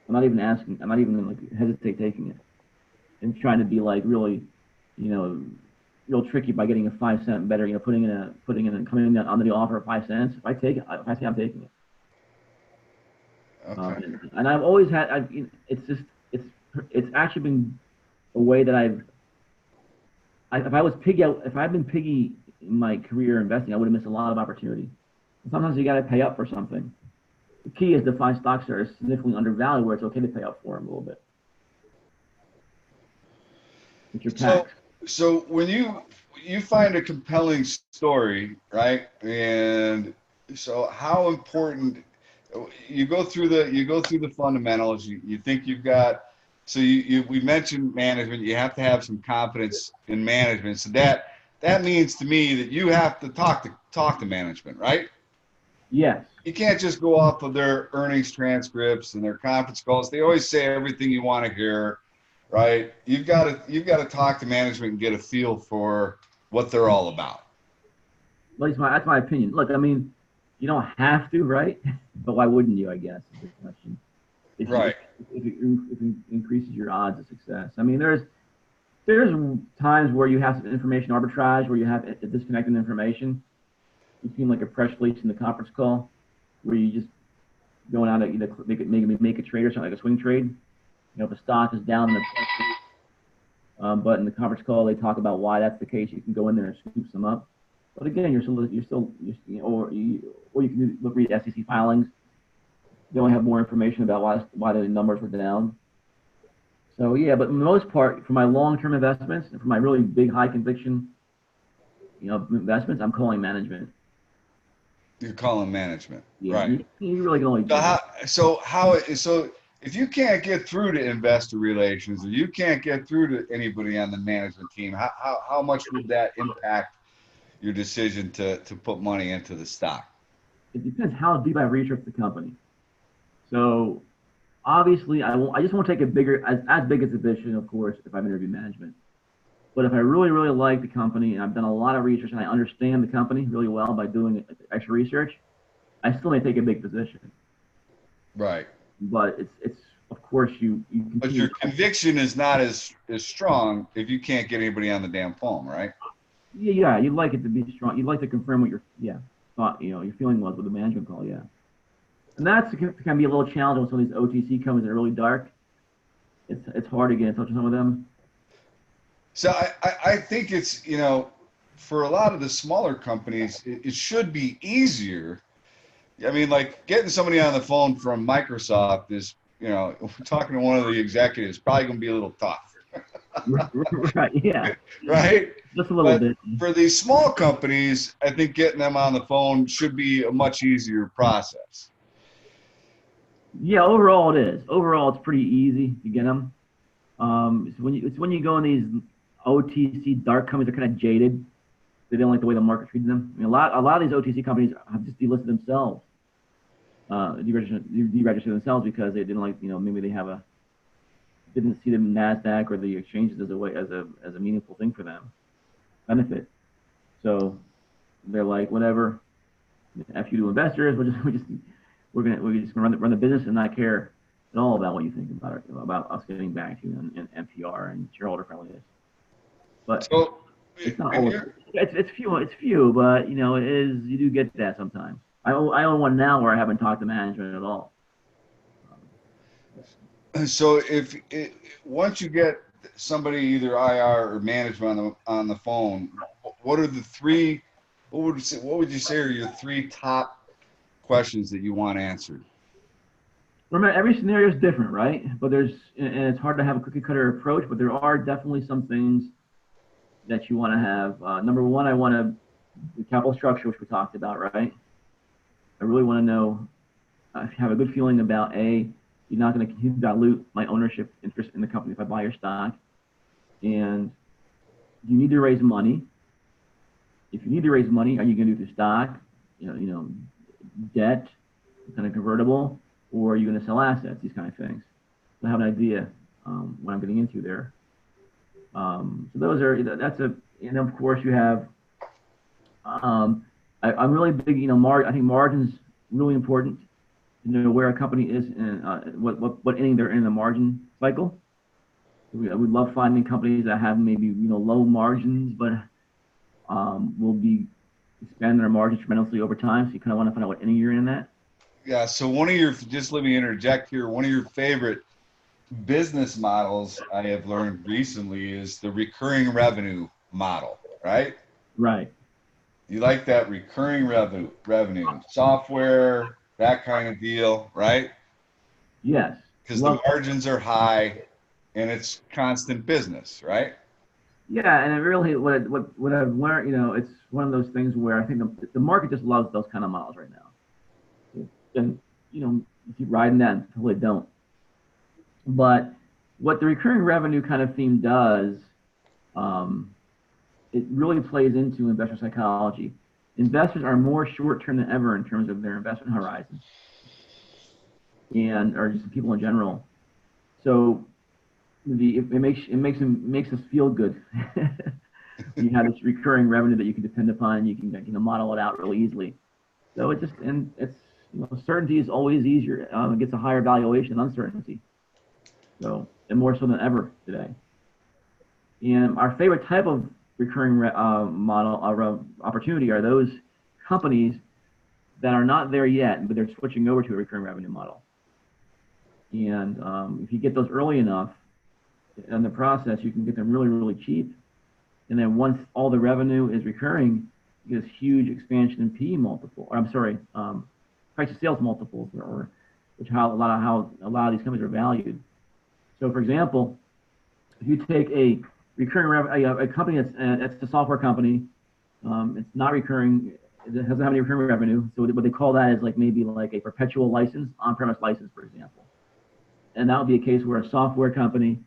A: I'm not even asking. I'm not even like hesitate taking it, and trying to be like really, real tricky by getting a 5 cent better. Coming in under the offer of 5 cents. If I take it, if I say I'm taking it.
B: Okay.
A: And I've always had. It's actually been a way that if I'd been piggy in my career investing, I would have missed a lot of opportunity. Sometimes you got to pay up for something. The key is to find stocks that are significantly undervalued, where it's okay to pay up for them a little bit. With your tax.
B: So when you find a compelling story, right? And so how important you go through the fundamentals. You think you've got. So we mentioned management. You have to have some confidence in management. So that means to me that you have to talk to management, right?
A: Yes.
B: You can't just go off of their earnings transcripts and their conference calls. They always say everything you want to hear, right? You've got to talk to management and get a feel for what they're all about.
A: Well, that's my opinion. Look, I mean, you don't have to, right? But why wouldn't you? I guess is the question.
B: Right.
A: If it increases your odds of success. I mean, there's times where you have some information arbitrage, where you have a disconnected information. You seem like a press release in the conference call, where you just going out to make a trade or something like a swing trade. If a stock is down in the press release, but in the conference call they talk about why that's the case, you can go in there and scoop some up. But again, or you can read SEC filings. They only have more information about why the numbers were down. So yeah, but for the most part, for my long-term investments and for my really big, high conviction, investments, I'm calling management.
B: You're calling management,
A: Yeah,
B: right?
A: you really can only do that.
B: So if you can't get through to investor relations, or you can't get through to anybody on the management team, how much would that impact your decision to put money into the stock?
A: It depends how deep I research the company. So obviously, I just won't take as big a position, of course, if I'm interviewing management. But if I really, really like the company and I've done a lot of research and I understand the company really well by doing extra research, I still may take a big position.
B: Right.
A: But it's of course you.
B: But your conviction is not as strong if you can't get anybody on the damn phone, right?
A: Yeah, you'd like it to be strong. You'd like to confirm what your thought, your feeling was with the management call, yeah. And that's can be a little challenging with some of these OTC companies that are really dark. It's hard to get in touch with some of them.
B: So I think it's, for a lot of the smaller companies, it should be easier. I mean, like getting somebody on the phone from Microsoft is, talking to one of the executives, probably going to be a little tough.
A: Right, yeah.
B: Right?
A: just a little
B: But
A: bit.
B: for these small companies, I think getting them on the phone should be a much easier process.
A: Yeah, overall it is. Overall, it's pretty easy to get them. It's when you go in these OTC dark companies, they're kind of jaded. They don't like the way the market treats them. I mean, a lot of these OTC companies have just delisted themselves, deregistered themselves because they didn't like, maybe they didn't see the Nasdaq or the exchanges as a meaningful thing for them, benefit. So they're like, whatever, F you to investors. We're just gonna run the business and not care at all about what you think about us getting back to you and NPR and shareholder friendliness. But
B: So,
A: it's not
B: and
A: always. It's few, but it is. You do get that sometimes. I own one now where I haven't talked to management at all.
B: so if once you get somebody either IR or management on the phone, what are the three? What would you say are your three top questions that you want answered?
A: Remember, every scenario is different, right? But and it's hard to have a cookie cutter approach. But there are definitely some things that you want to have. Number one, the capital structure, which we talked about, right? I really want to know if you have a good feeling about you're not going to continue to dilute my ownership interest in the company if I buy your stock, and you need to raise money. If you need to raise money, are you going to do through stock, debt, kind of convertible, or are you going to sell assets? These kind of things. So I have an idea what I'm getting into there. So and of course you have. I'm really big. I think margin's really important. Where a company is and what inning they're in the margin cycle. We love finding companies that have maybe low margins, but will be expanding their margins tremendously over time. So you kind of want to find out what inning you're in that.
B: Yeah. So just let me interject here. One of your favorite business models I have learned recently is the recurring revenue model, right?
A: Right.
B: You like that recurring revenue, software, that kind of deal, right?
A: Yes.
B: Because the margins are high and it's constant business, right?
A: Yeah, and it really what I've learned, it's one of those things where I think the market just loves those kind of models right now, and you keep riding that until they don't. But what the recurring revenue kind of theme does, it really plays into investor psychology. Investors are more short-term than ever in terms of their investment horizon, or just people in general. So it makes us feel good. You have this recurring revenue that you can depend upon. You can model it out really easily. So certainty is always easier. It gets a higher valuation than uncertainty. So, and more so than ever today. And our favorite type of recurring model opportunity are those companies that are not there yet, but they're switching over to a recurring revenue model. And if you get those early enough in the process, you can get them really, really cheap. And then once all the revenue is recurring, you get this huge expansion in PE multiple. Or I'm sorry, price to sales multiples, which a lot of these companies are valued. So, for example, if you take a recurring a company that's a software company, it's not recurring, it doesn't have any recurring revenue. So what they call that is maybe like a perpetual license, on-premise license, for example. And that would be a case where a software company,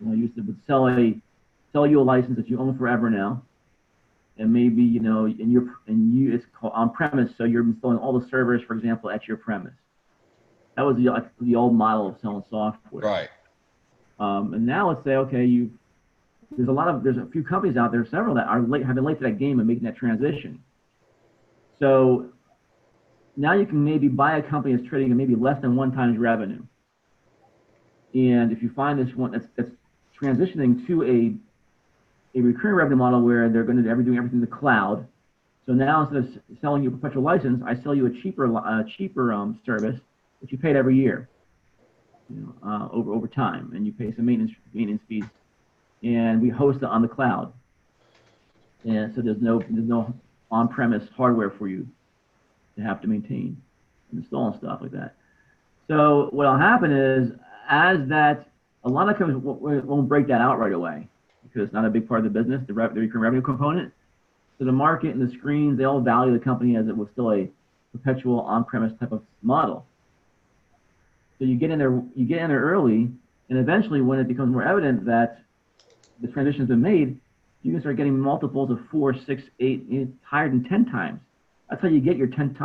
A: would sell you a license that you own forever now, and maybe it's called on-premise, so you're installing all the servers, for example, at your premise. That was the old model of selling software.
B: Right.
A: And now let's say, okay, there's a few companies out there, several that have been late to that game and making that transition. So now you can maybe buy a company that's trading at maybe less than 1x revenue. And if you find this one that's transitioning to a recurring revenue model where they're going to be doing everything in the cloud. So now instead of selling you a perpetual license, I sell you a cheaper service that you paid every year, over time, and you pay some maintenance fees, and we host it on the cloud. And so there's no on-premise hardware for you to have to maintain and install and stuff like that. So what'll happen is, a lot of companies won't break that out right away. because it's not a big part of the business, the recurring revenue component. So the market and the screens, they all value the company as it was still a perpetual on-premise type of model. So you get in there early, and eventually when it becomes more evident that the transition has been made, you can start getting multiples of 4, 6, 8, higher than 10 times. That's how you get your 10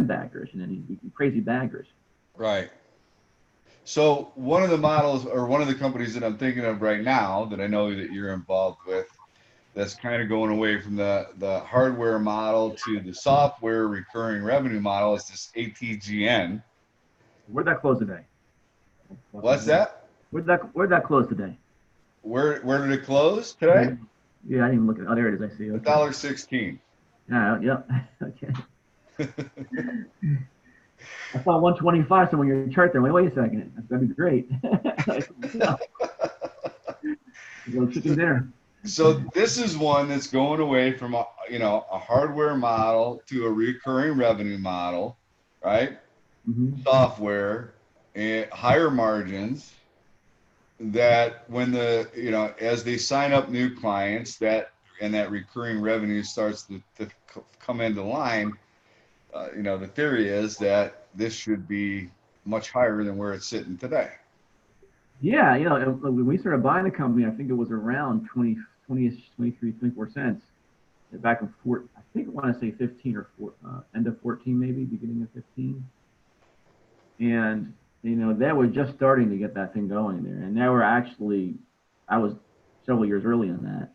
A: baggers and then you crazy baggers.
B: Right. So one of the models or one of the companies that I'm thinking of right now that I know that you're involved with, that's kind of going away from the hardware model to the software recurring revenue model, is this ATGN.
A: Where'd that close today?
B: What's that?
A: Where'd that close today?
B: Where did it close today?
A: Yeah, I didn't even look at it. Oh, there it is. I see. Okay.
B: $1.16.
A: Yeah, yep. Okay. I saw 125 somewhere in your chart there. Wait a second. That'd be great. Go chicken dinner.
B: So this is one that's going away from a hardware model to a recurring revenue model, right?
A: Mm-hmm.
B: Software and higher margins. That when as they sign up new clients, that recurring revenue starts to come into line. The theory is that this should be much higher than where it's sitting today.
A: Yeah, when we started buying the company, I think it was around 20, 23, 24 cents. Back in I think I want to say 15 or end of 14, maybe beginning of 15. And that was just starting to get that thing going there. And now I was several years early on that.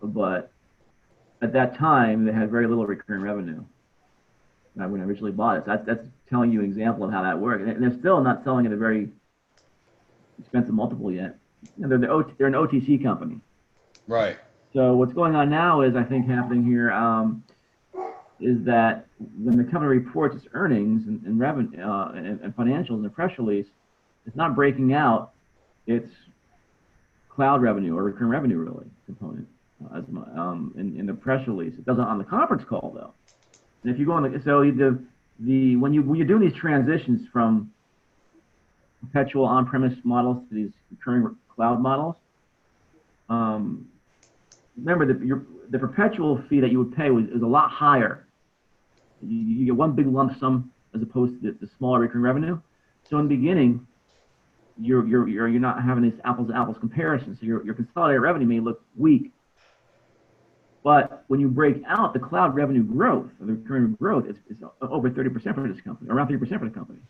A: But at that time, they had very little recurring revenue when I originally bought it. So that's telling you an example of how that worked. And they're still not selling at a very expensive multiple yet. They're an OTC company.
B: Right.
A: So what's going on now is, I think, happening here is that when the company reports its earnings and revenue and financials in the press release, it's not breaking out its cloud revenue or recurring revenue really component in the press release. It doesn't on the conference call though. And if you go on when you're doing these transitions from perpetual on-premise models to these recurring cloud models, remember that the perpetual fee that you would pay is a lot higher. You get one big lump sum as opposed to the smaller recurring revenue. So in the beginning, you're not having this apples to apples comparison. So your consolidated revenue may look weak, but when you break out the cloud revenue growth, or the recurring growth, it's over 30% for this company, around 30% for the company.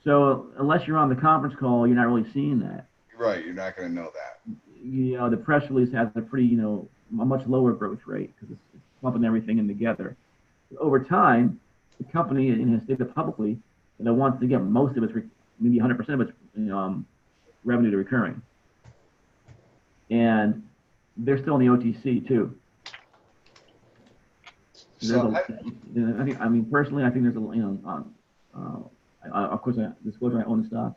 A: So unless you're on the conference call, you're not really seeing that.
B: Right, you're not going to know that.
A: The press release has a pretty, a much lower growth rate because it's clumping everything in together. Over time, the company has stated publicly that it wants to get most of its, maybe 100% of its revenue to recurring. And they're still in the OTC too.
B: So
A: personally, I think there's of course, I disclose I own the stock.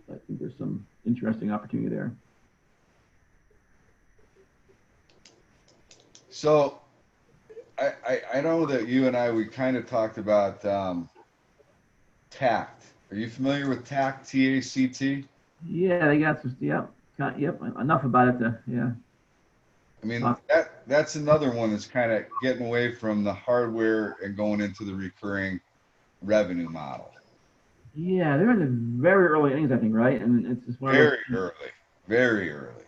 A: I think there's some interesting opportunity there.
B: So I know that you and we kind of talked about TACT. Are you familiar with TACT, T-A-C-T?
A: Yeah, they got some, yep, enough about it yeah.
B: I mean, that's another one that's kind of getting away from the hardware and going into the recurring revenue model.
A: Yeah, they're in the very early innings, I think, right? And it's just
B: very early.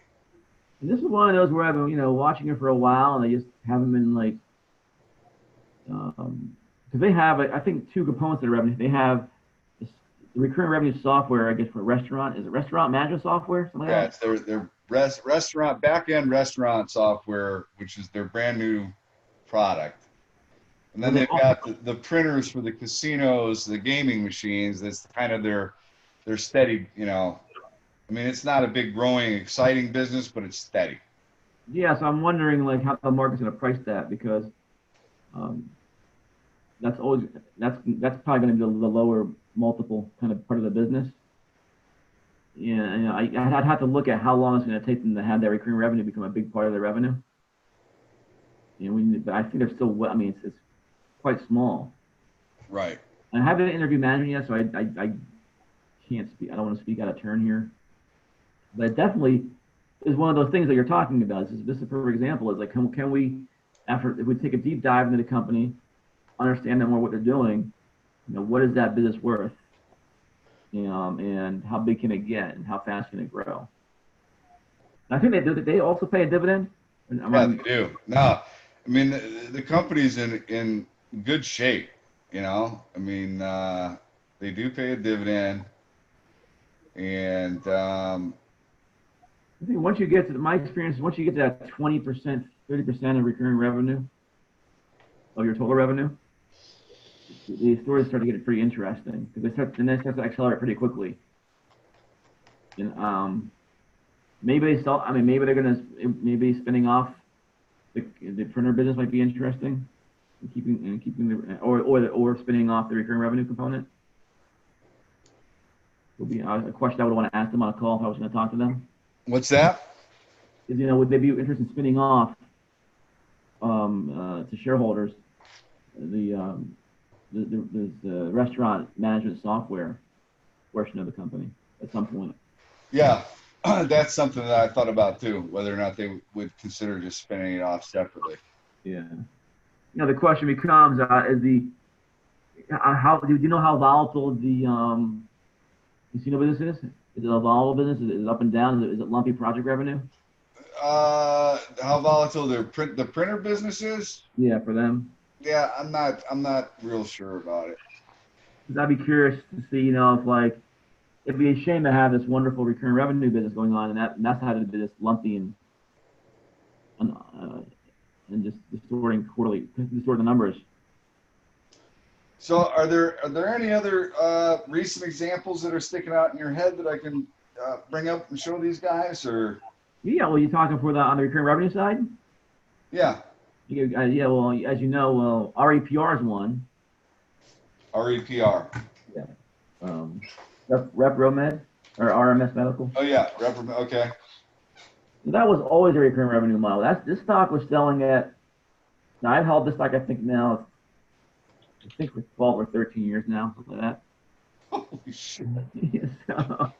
A: And this is one of those where I've been, watching it for a while, and I just haven't been like, because they have, I think, two components of the revenue. They have the recurring revenue software, I guess, for restaurant. Is it restaurant management software? Something like that?
B: It's their restaurant back-end restaurant software, which is their brand new product. And then they've got the printers for the casinos, the gaming machines. That's kind of their steady, it's not a big growing, exciting business, but it's steady.
A: Yeah, so I'm wondering like how the market's going to price that, because that's probably going to be the lower multiple kind of part of the business. Yeah, I'd have to look at how long it's going to take them to have that recurring revenue become a big part of their revenue. But I think they're still, it's quite small.
B: Right.
A: I haven't interviewed management yet, so I can't speak. I don't want to speak out of turn here. But definitely, is one of those things that you're talking about. This is a perfect example. Is like, can we, after if we take a deep dive into the company, understand them more what they're doing, what is that business worth, and how big can it get, and how fast can it grow? And I think they do. They also pay a dividend.
B: Yeah, they do. No, I mean the company's in good shape. I mean they do pay a dividend, and
A: I think once you get to my experience, once you get to that 20%, 30% of recurring revenue of your total revenue, the stories start to get pretty interesting because they start to accelerate pretty quickly. And maybe they sell. I mean, maybe they're gonna maybe spinning off the printer business might be interesting, and keeping the or spinning off the recurring revenue component. Would be a question I would want to ask them on a call if I was going to talk to them.
B: what's that?
A: Is, would they be interested in spinning off to shareholders the restaurant management software portion of the company at some point?
B: Yeah, that's something that I thought about too, whether or not they would consider just spinning it off separately.
A: Yeah. The question becomes: is the how do you know how volatile the casino business is? Is it a volatile business? Is it up and down? Is it lumpy project revenue?
B: How volatile the printer business is?
A: Yeah, for them.
B: Yeah, I'm not real sure about it.
A: Because I'd be curious to see, if like it'd be a shame to have this wonderful recurring revenue business going on, and that's how to be this lumpy and just distorting the numbers.
B: So are there any other recent examples that are sticking out in your head that I can bring up and show these guys, or?
A: Yeah, well, you're talking on the recurring revenue side?
B: Yeah.
A: Yeah, well, as you know, REPR is one.
B: REPR.
A: Yeah. RepRomed or RMS Medical.
B: Oh yeah, okay.
A: So that was always a recurring revenue model. This stock was selling at. Now I've held this stock, I think now. I think for 12 or 13 years now, something like that.
B: Holy shit.
A: So,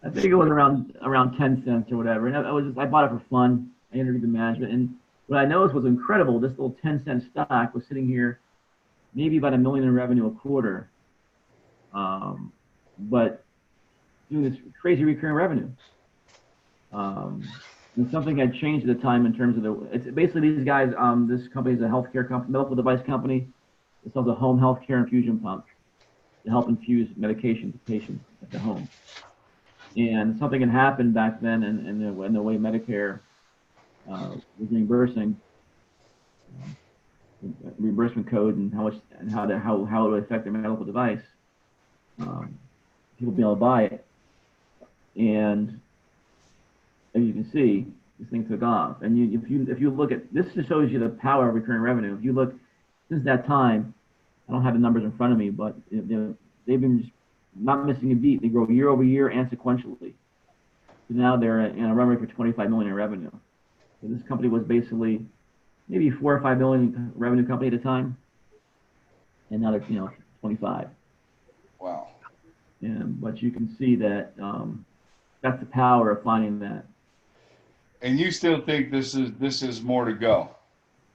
A: I think it was around 10 cents or whatever. And I bought it for fun. I interviewed the management, and what I noticed was incredible. This little 10-cent stock was sitting here, maybe about $1 million in revenue a quarter, but doing this crazy recurring revenue. And something had changed at the time in terms of it's basically these guys. This company is a healthcare company, medical device company. It sells a home healthcare infusion pump to help infuse medication to patients at the home. And something had happened back then in the way Medicare was reimbursing, reimbursement code and how it would affect their medical device. People be able to buy it, and as you can see, this thing took off. And if you look at this, just shows you the power of recurring revenue. If you look since that time, I don't have the numbers in front of me, but they've been just not missing a beat. They grow year over year and sequentially. So now they're in a run rate for 25 million in revenue. So this company was basically maybe 4 or 5 million revenue company at a time, and now they're 25.
B: Wow.
A: But you can see that that's the power of finding that.
B: And you still think this is more to go?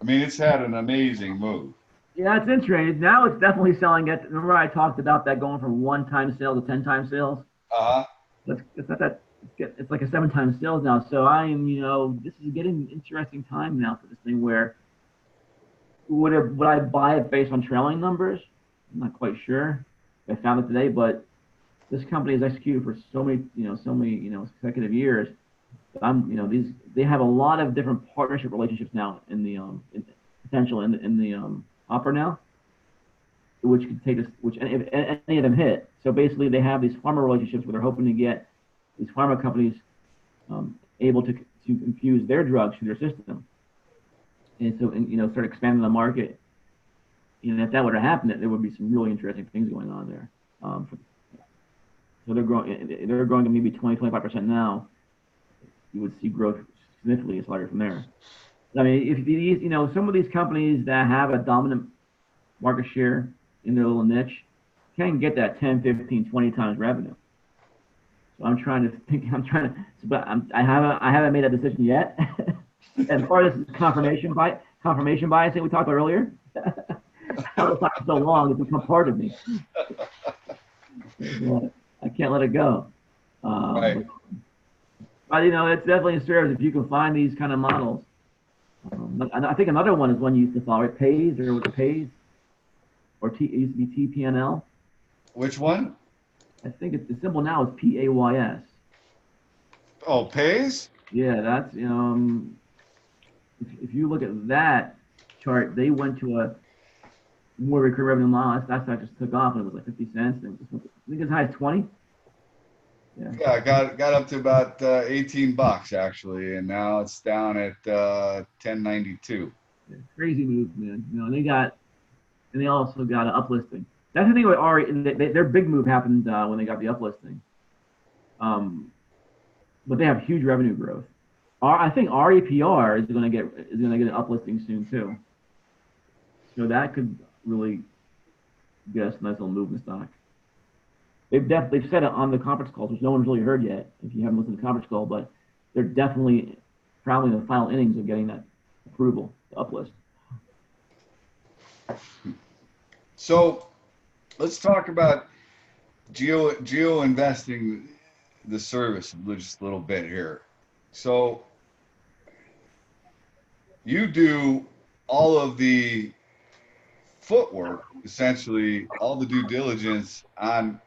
B: I mean, it's had an amazing move.
A: Yeah, it's interesting. Now it's definitely selling at. Remember, I talked about that going from 1-time sales to 10-time sales. It's not that. It's like a 7-time sales now. So I am, this is getting interesting time now for this thing. Where would I buy it based on trailing numbers? I'm not quite sure. I found it today, but this company has executed for so many consecutive years. They have a lot of different partnership relationships now in the potential in the hopper now, which could take us, if any of them hit. So basically, they have these pharma relationships where they're hoping to get these pharma companies able to infuse their drugs through their system, and so start expanding the market. And if that were to happen, there would be some really interesting things going on there. So they're growing to maybe 20-25% now. You would see growth significantly accelerate from there. I mean, if these, some of these companies that have a dominant market share in their little niche can get that 10, 15, 20 times revenue. So I'm trying to think. But I haven't made that decision yet. And part of this is confirmation bias that we talked about earlier. How the stock for so long, it's become part of me. I can't let it go.
B: Right.
A: But it's definitely serves if you can find these kind of models. And I think another one is one you used to follow. It pays or it pays, or it used to be TPNL.
B: Which one?
A: I think the symbol now is PAYS.
B: Oh, pays?
A: Yeah, that's if you look at that chart, they went to a more recurring revenue model. That just took off and it was like 50 cents. And I think as high as 20. Yeah.
B: Yeah, I got up to about $18 actually, and now it's down at 10.92.
A: Yeah, crazy move, man. And they also got an uplisting. That's the thing with Ari. Their big move happened when they got the uplisting. But they have huge revenue growth. I think REPR is going to get an uplisting soon too. So that could really get us a nice little move in the stock. They've said it on the conference calls, which no one's really heard yet. If you haven't listened to the conference call, but they're definitely probably in the final innings of getting that approval to uplist.
B: So let's talk about Geoinvesting, the service, just a little bit here. So you do all of the footwork, essentially all the due diligence on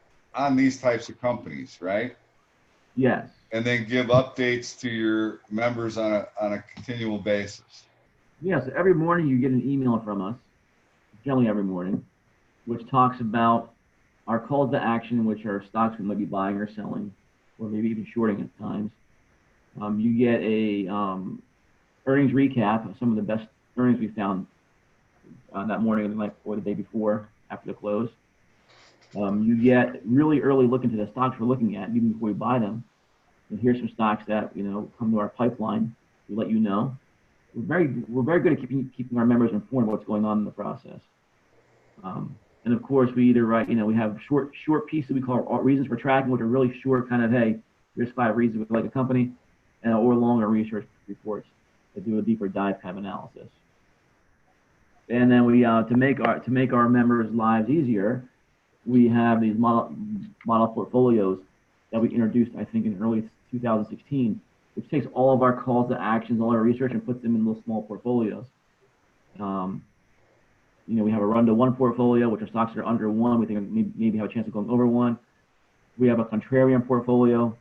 B: these types of companies, right?
A: Yes.
B: And then give updates to your members on a continual basis.
A: Yes. Every morning you get an email from us, generally every morning, which talks about our calls to action, which are stocks we might be buying or selling, or maybe even shorting at times. You get a earnings recap of some of the best earnings we found that morning and the night or the day before after the close. You get really early look into the stocks we're looking at even before we buy them. And here's some stocks that come to our pipeline. We let you know. We're very good at keeping our members informed of what's going on in the process. And of course, we either write, we have short pieces we call reasons for tracking, which are really short, kind of, hey, here's 5 reasons we like a company, or longer research reports that do a deeper dive kind of analysis. And then we to make our members' lives easier, we have these model portfolios that we introduced, I think, in early 2016, which takes all of our calls to actions, all our research, and puts them in little small portfolios. We have a run to 1 portfolio, which are stocks that are under 1. We think maybe have a chance of going over 1. We have a contrarian portfolio,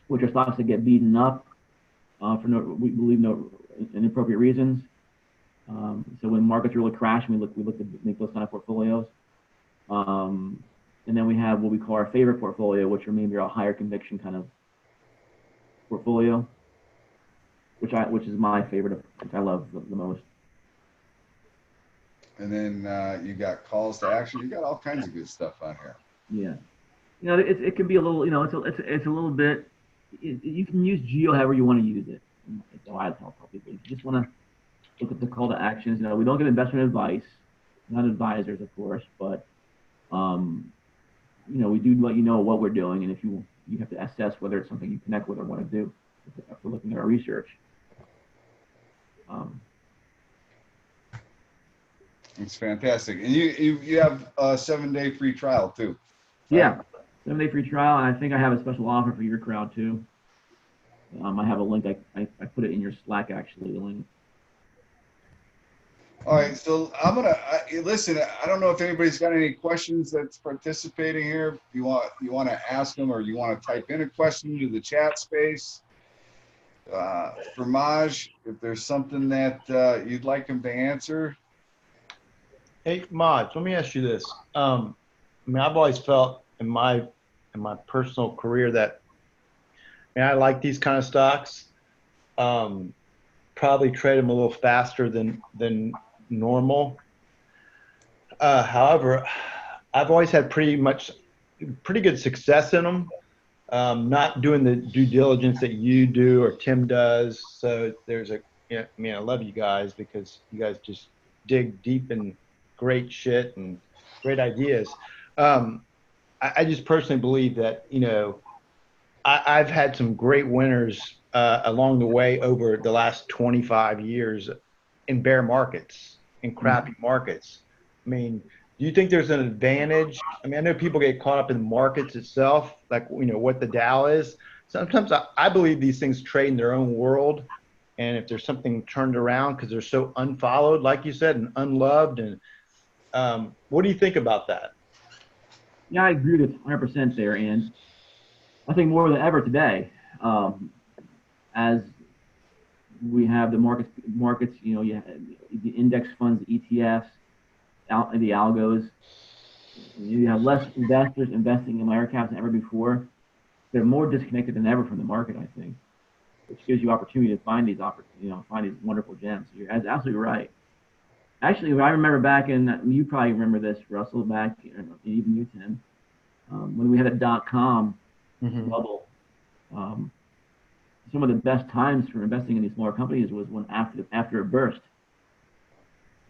A: which are stocks that get beaten up we believe inappropriate reasons. So when markets really crash, we look to make those kind of portfolios. And then we have what we call our favorite portfolio, which are maybe a higher conviction kind of portfolio, which is my favorite, which I love the most.
B: And then you got calls to action. You got all kinds of good stuff on here.
A: Yeah, it can be a little, it's a little bit. You can use Geo however you want to use it. So I tell people, if you just want to look at the call to actions. We don't give investment advice, not advisors, of course, but we do let you know what we're doing, and if you have to assess whether it's something you connect with or want to do after looking at our research.
B: It's fantastic, and you have a 7-day free trial too.
A: Right? Yeah, 7-day free trial, and I think I have a special offer for your crowd too. I have a link. I put it in your Slack actually. The link.
B: All right, so I'm gonna listen. I don't know if anybody's got any questions that's participating here. If you want to ask them, or you want to type in a question into the chat space. For Maj, if there's something that you'd like him to answer.
C: Hey, Maj, let me ask you this. I've always felt in my personal career that I like these kind of stocks. Probably trade them a little faster than normal. However, I've always had pretty good success in them. Not doing the due diligence that you do or Tim does. So I love you guys because you guys just dig deep in great shit and great ideas. I just personally believe that, I've had some great winners along the way over the last 25 years in bear markets, in crappy markets. I mean, do you think there's an advantage? I mean, I know people get caught up in the markets itself, like, what the Dow is. Sometimes I believe these things trade in their own world. And if there's something turned around because they're so unfollowed, like you said, and unloved, and what do you think about that?
A: Yeah, I agree with 100% there, and I think more than ever today, as we have the markets, the index funds, the ETFs, the algos. You have less investors investing in micro caps than ever before. They're more disconnected than ever from the market, I think, which gives you opportunity to find these wonderful gems. You're absolutely right. Actually, I remember back in, you probably remember this, Russell, back, even you, Tim, when we had a .com bubble. Some of the best times for investing in these smaller companies was when after it burst.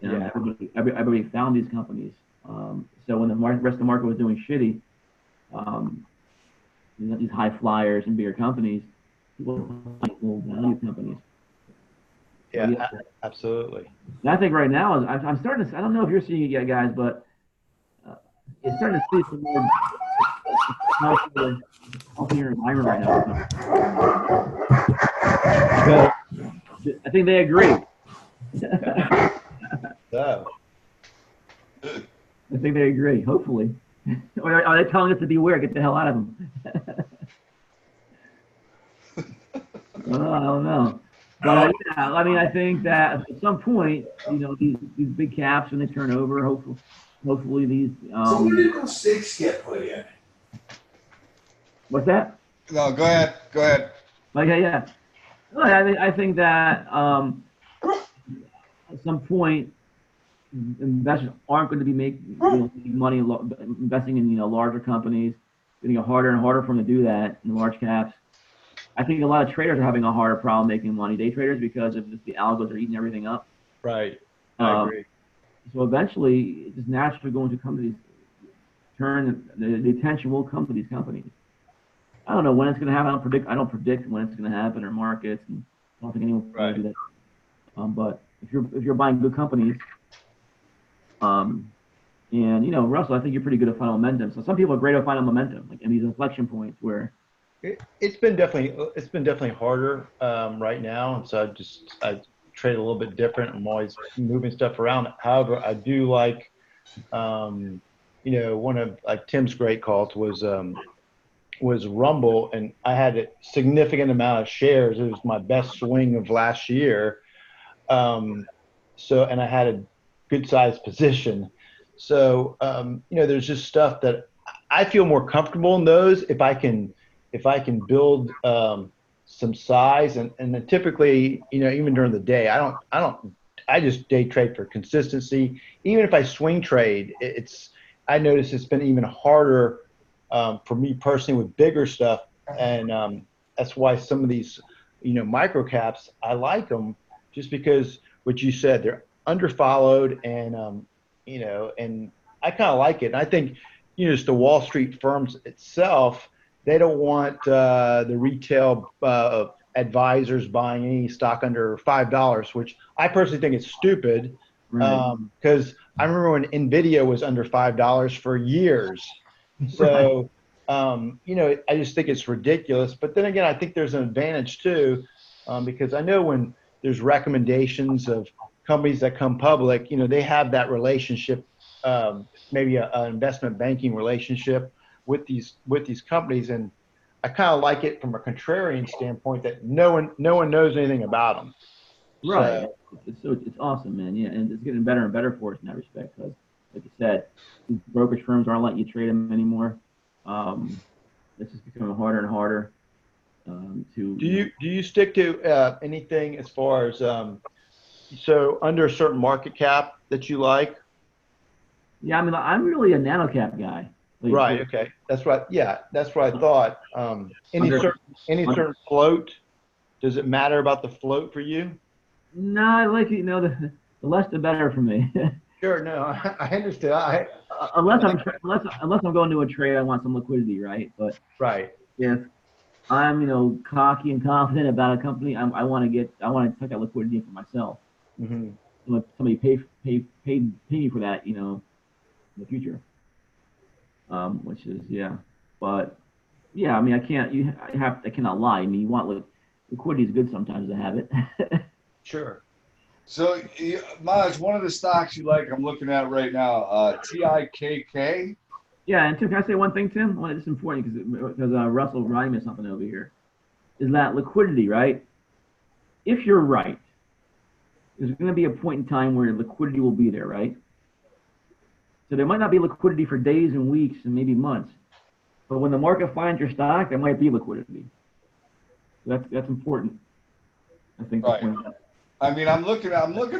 C: Yeah.
A: Everybody found these companies. So when the rest of the market was doing shitty, these high flyers and bigger companies, people like little value companies.
C: Yeah,
A: So,
C: absolutely.
A: And I think right now, I'm starting to, I don't know if you're seeing it yet, guys, but it's starting to see some more healthier environment right now. I think they agree.
C: So.
A: I think they agree, hopefully. Or are they telling us to beware, get the hell out of them? I don't know. But yeah, I mean, I think that at some point, these big caps, when they turn over, hopefully these.
D: So where did those stakes get put in?
A: What's that?
B: No, go ahead. Go ahead.
A: Okay, yeah. Well, I think that at some point, investors aren't going to be making money investing in larger companies. It's getting harder and harder for them to do that in large caps. I think a lot of traders are having a harder problem making money, day traders, because of just the algos are eating everything up.
C: Right. I agree.
A: So eventually, it's just naturally going to come to these. The attention will come to these companies. I don't know when it's going to happen. I don't predict when it's going to happen or markets. And I don't think anyone can do that. But if you're buying good companies, and Russell, I think you're pretty good at finding momentum. So some people are great at finding momentum, like in these inflection points where.
C: It's been definitely harder right now, and so I trade a little bit different. I'm always moving stuff around. However, I do like, one of like Tim's great calls was Rumble, and I had a significant amount of shares. It was my best swing of last year, and I had a good sized position. So there's just stuff that I feel more comfortable in those if I can build some size, and then typically, even during the day, I just day trade for consistency. Even if I swing trade, I notice it's been even harder for me personally with bigger stuff, and that's why some of these, micro caps, I like them just because what you said, they're underfollowed, and and I kind of like it. And I think, just the Wall Street firms itself, they don't want the retail advisors buying any stock under $5, which I personally think is stupid. Because I remember when NVIDIA was under $5 for years. So, I just think it's ridiculous. But then again, I think there's an advantage too, because I know when there's recommendations of companies that come public, they have that relationship, maybe an investment banking relationship with these companies, and I kind of like it from a contrarian standpoint that no one knows anything about them.
A: Right. So it's awesome, man. Yeah, and it's getting better and better for us in that respect because, like you said, these brokerage firms aren't letting you trade them anymore. It's just becoming harder and harder to.
C: Do you stick to anything as far as so under a certain market cap that you like?
A: Yeah, I mean, I'm really a nano cap guy.
C: Right. Okay. That's right. Yeah, that's what I thought. Any certain float? Does it matter about the float for you?
A: No, I like it. The less the better for me.
C: Sure. No, I understand.
A: Unless I'm going to a trade, I want some liquidity, right? But
C: right.
A: if I'm, cocky and confident about a company, I want to take that liquidity for myself.
C: Hmm.
A: And let somebody pay me for that, in the future. Which is, yeah, but yeah, I mean, I cannot lie. I mean, liquidity is good sometimes to have it.
C: Sure.
B: So, Maj, one of the stocks you like, I'm looking at right now, TIKK.
A: Yeah, and Tim, can I say one thing, Tim? Well, it's important because Russell reminded me of something over here. Is that liquidity, right? If you're right, there's going to be a point in time where liquidity will be there, right? So there might not be liquidity for days and weeks and maybe months, but when the market finds your stock, there might be liquidity. So that's important, I think, to
B: Right.
A: point out.
B: I mean, I'm looking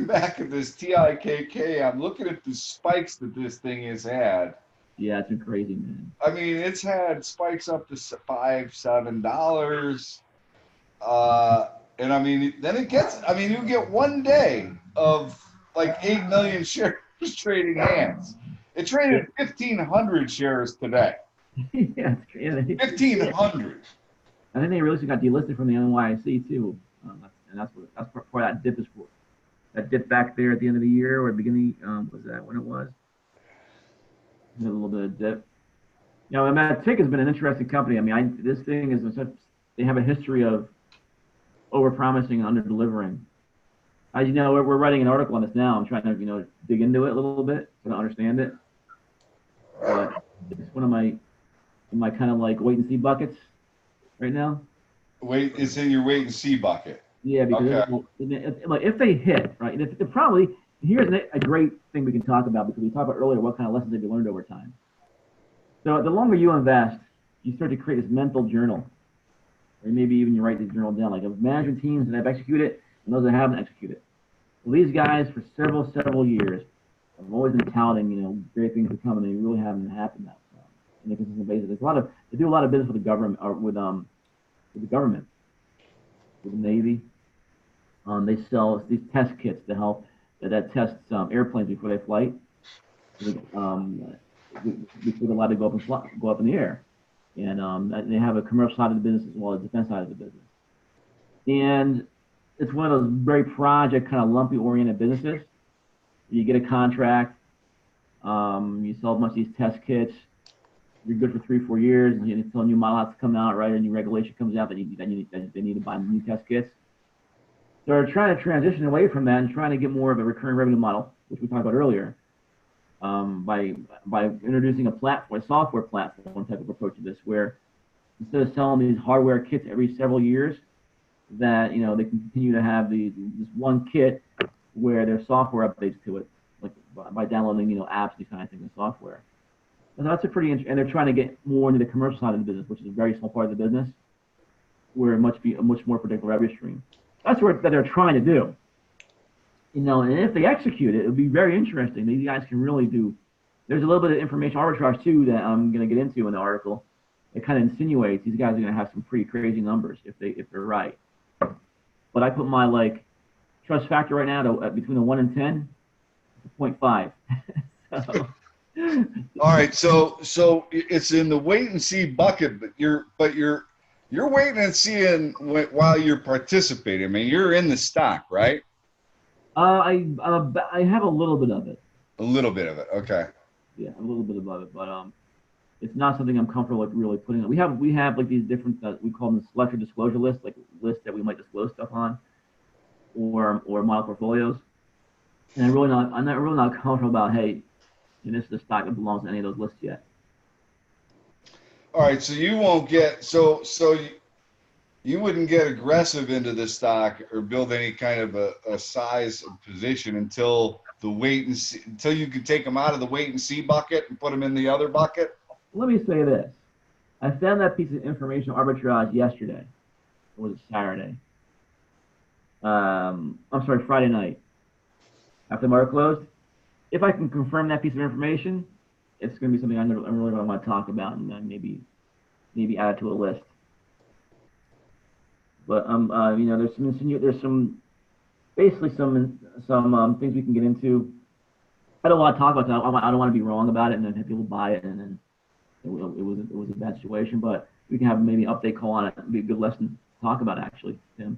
B: back at this TIKK. I'm looking at the spikes that this thing has had.
A: Yeah, it's been crazy, man.
B: I mean, it's had spikes up to $5, $7. And I mean, then it gets, I mean, you get one day of like 8 million shares trading hands. It
A: Yeah,
B: traded 1,500 shares today.
A: yeah,
B: 1,500.
A: I think they recently got delisted from the NYSE too, and that's where that dip is for. That dip back there at the end of the year or beginning, was that when it was? A little bit of dip. Matic has been an interesting company. I mean, this thing is they have a history of over-promising and under-delivering. As you know, we're writing an article on this now. I'm trying to dig into it a little bit to understand it. But it's one of my kind of like wait and see buckets right now.
B: Wait, it's in your wait and see bucket.
A: Yeah, because
B: Okay.
A: like if they hit right, and if probably here's a great thing we can talk about because we talked about earlier what kind of lessons have you learned over time. So the longer you invest, you start to create this mental journal, or maybe even you write this journal down, like of management teams that have executed and those that haven't executed. Well, these guys for several years have always been touting, great things to come, and they really haven't happened that on a consistent basis. They do a lot of business with the government or with the government, with the Navy. They sell these test kits to help that tests airplanes before they flight. Before they're allowed to go up in the air, and they have a commercial side of the business as well as a defense side of the business. And it's one of those very project kind of lumpy oriented businesses. You get a contract, you sell a bunch of these test kits. You're good for 3 4 years, and until a new model has to come out, right? A new regulation comes out that they need to buy new test kits. They're trying to transition away from that and trying to get more of a recurring revenue model, which we talked about earlier, by introducing a software platform type of approach to this, where instead of selling these hardware kits every several years, that they can continue to have this one kit where there's software updates to it, like by downloading apps, these kind of things in software. And that's and they're trying to get more into the commercial side of the business, which is a very small part of the business, where it must be a much more predictable revenue stream. That's what they're trying to do. And if they execute it, it'll be very interesting. These guys can really do. There's a little bit of information arbitrage too that I'm going to get into in the article. It kind of insinuates these guys are going to have some pretty crazy numbers if they're right. But I put my trust factor right now to between a 1 and 10, 0.5. So,
B: All right, so it's in the wait and see bucket, but you're waiting and seeing while you're participating. I mean, you're in the stock, right?
A: I have a little bit of it.
B: A little bit of it. Okay.
A: Yeah, a little bit of it, but it's not something I'm comfortable like really putting in. We have like these different we call them selected disclosure lists, like lists that we might disclose stuff on, or model portfolios. And I'm not really not comfortable about, hey, this is the stock that belongs to any of those lists yet.
B: All right, so you won't get you wouldn't get aggressive into the stock or build any kind of a size position until the wait and see, until you could take them out of the wait and see bucket and put them in the other bucket.
A: Let me say this: I found that piece of information arbitrage yesterday. Or was it Saturday? I'm sorry, Friday night after the market closed. If I can confirm that piece of information, it's going to be something I'm really going to want to talk about and maybe add to a list. But there's some basically some things we can get into. I don't want to talk about that. I don't want to be wrong about it and then have people buy it and then it was a bad situation. But we can have maybe an update call on it. It'd be a good lesson to talk about, actually, Tim,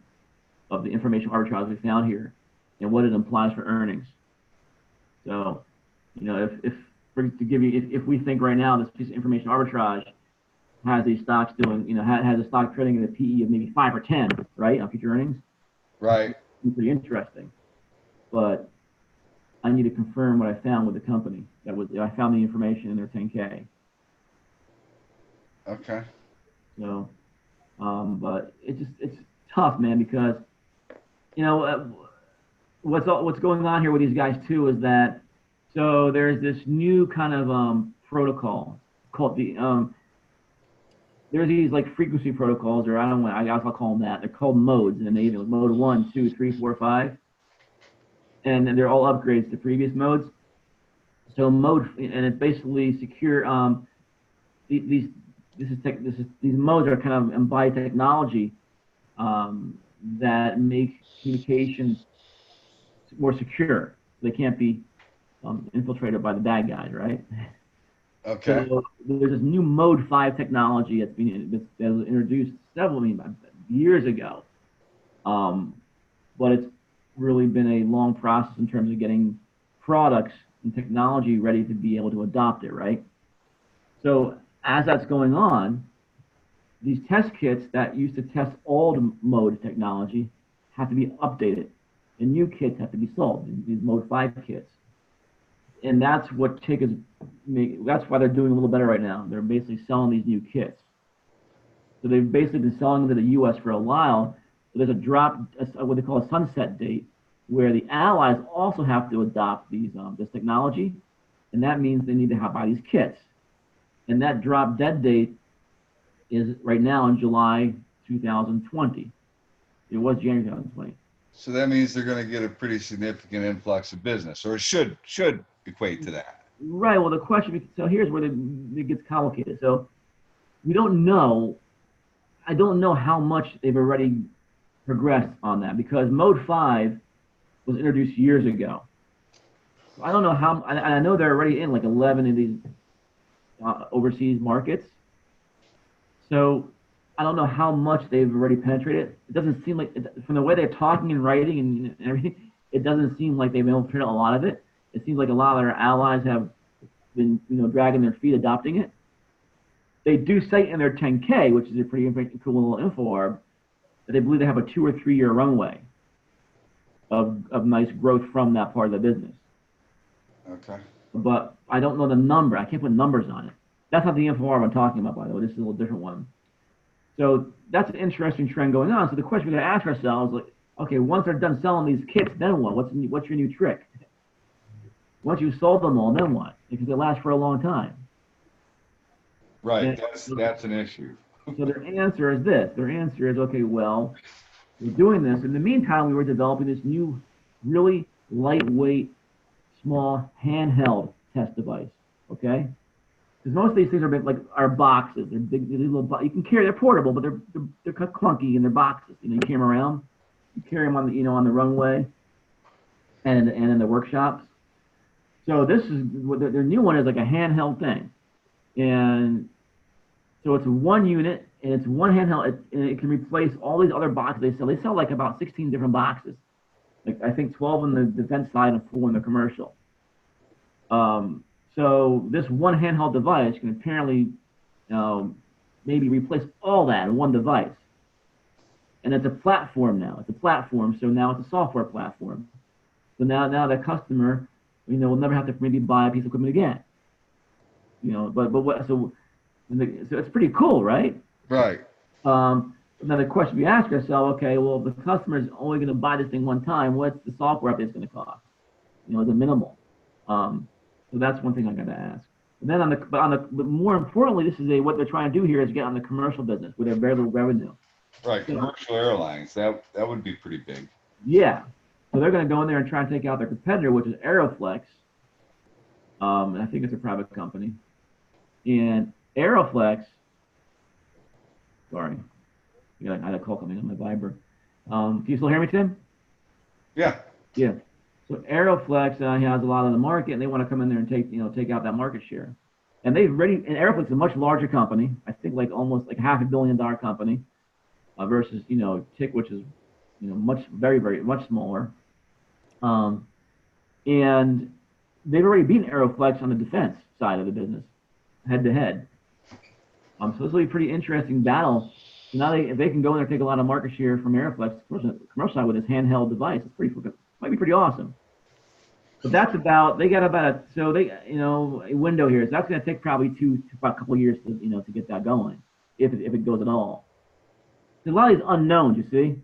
A: of the information arbitrage we found here and what it implies for earnings. So, to give you, if we think right now this piece of information arbitrage has these stocks doing, has a stock trading at a PE of maybe 5 or 10, right, on future earnings,
B: Right.
A: it's pretty interesting. But I need to confirm what I found with the company. I found the information in their 10K.
B: Okay.
A: So, but it's tough, man, because what's going on here with these guys too is that there's this new kind of protocol called there's these like frequency protocols, or I guess I'll call them that. They're called modes in the Navy, like mode 1, 2, 3, 4, 5, and they're all upgrades to previous modes. So and it's basically secure. These modes are kind of embodied technology that make communication more secure. They can't be infiltrated by the bad guys, right?
B: Okay.
A: So there's this new Mode 5 technology that was introduced years ago, but it's really been a long process in terms of getting products and technology ready to be able to adopt it, right? So as that's going on, these test kits that used to test old mode technology have to be updated, and new kits have to be sold, these Mode 5 kits. And that's what that's why they're doing a little better right now. They're basically selling these new kits. So they've basically been selling them to the U.S. for a while. So there's what they call a sunset date, where the allies also have to adopt this technology, and that means they need to buy these kits. And that drop dead date is right now in July 2020. It was January 2020.
B: So that means they're going to get a pretty significant influx of business, or it should equate to that.
A: Right. Well, the question. So here's where it gets complicated. So we don't know. I don't know how much they've already progressed on that, because Mode 5 was introduced years ago. So I don't know how. I know they're already in like 11 of these overseas markets. So I don't know how much they've already penetrated. It doesn't seem like, from the way they're talking and writing and everything, it doesn't seem like they've infiltrated a lot of it. It seems like a lot of their allies have been, dragging their feet adopting it. They do say in their 10K, which is a pretty cool little info arb, that they believe they have a 2 or 3 year runway of nice growth from that part of the business.
B: Okay.
A: But I don't know the number. I can't put numbers on it. That's not the info arb I'm talking about, by the way. This is a little different one. So that's an interesting trend going on. So the question we got to ask ourselves, like, okay, once they're done selling these kits, then what? What's your new trick? Once you've sold them all, then what? Because they last for a long time.
B: Right.
A: And
B: that's an issue.
A: So their answer is this. Their answer is, okay, well, we're doing this. In the meantime, we were developing this new, really lightweight, small, handheld test device. Okay. Because most of these things are boxes. They're big, they're little. You can carry. They're portable, but they're clunky and they're boxes. You carry them around. You carry them on the on the runway, and in the workshops. So this is what their new one is, like a handheld thing, and so it's one unit and it's one handheld. It can replace all these other boxes they sell. They sell like about 16 different boxes. Like I think 12 on the defense side and 4 in the commercial. So this one handheld device can apparently maybe replace all that in one device. And it's a platform now. It's a platform, so now it's a software platform. So now the customer, will never have to maybe buy a piece of equipment again. So it's pretty cool, right?
B: Right.
A: Now the question we ask ourselves, okay, well, if the customer is only going to buy this thing one time, what's the software update going to cost? Is it minimal? So that's one thing I got to ask. And then but more importantly, this is what they're trying to do here is get on the commercial business with their very little revenue.
B: Right, commercial airlines. That would be pretty big.
A: Yeah. So they're going to go in there and try and take out their competitor, which is Aeroflex. I think it's a private company. And Aeroflex, sorry, I had a call coming on my Viber. Can you still hear me, Tim?
B: Yeah.
A: Yeah. So Aeroflex has a lot of the market, and they want to come in there and take out that market share. and Aeroflex is a much larger company. I think like almost like $500 million company versus Tick, which is much very very much smaller. And they've already beaten Aeroflex on the defense side of the business, head to head. So this will be a pretty interesting battle. So now if they can go in there and take a lot of market share from Aeroflex commercial side with this handheld device, might be pretty awesome. But they got about a window here. So that's going to take probably about a couple of years to get that going, if it goes at all. There's a lot of these unknowns, you see.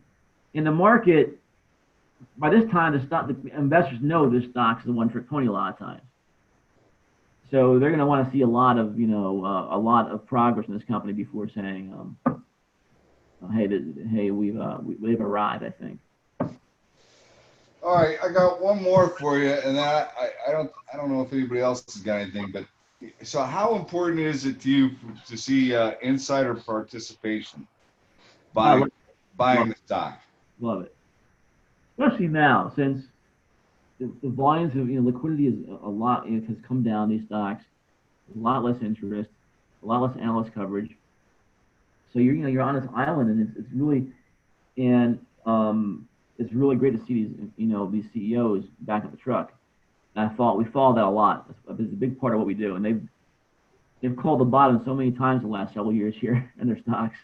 A: In the market, by this time, the investors know this stock is a one-trick pony a lot of times. So they're going to want to see a lot of progress in this company before saying, hey, we've arrived, I think.
B: All right, I got one more for you, and I don't know if anybody else has got anything, but so how important is it to you to see insider participation buying the stock?
A: Love it, especially now since the volumes of liquidity is a lot. It has come down. These stocks, a lot less interest, a lot less analyst coverage. So you're on this island, and it's really it's really great to see these CEOs back at the truck. And we follow that a lot. It's a big part of what we do, and they've called the bottom so many times the last several years here in their stocks.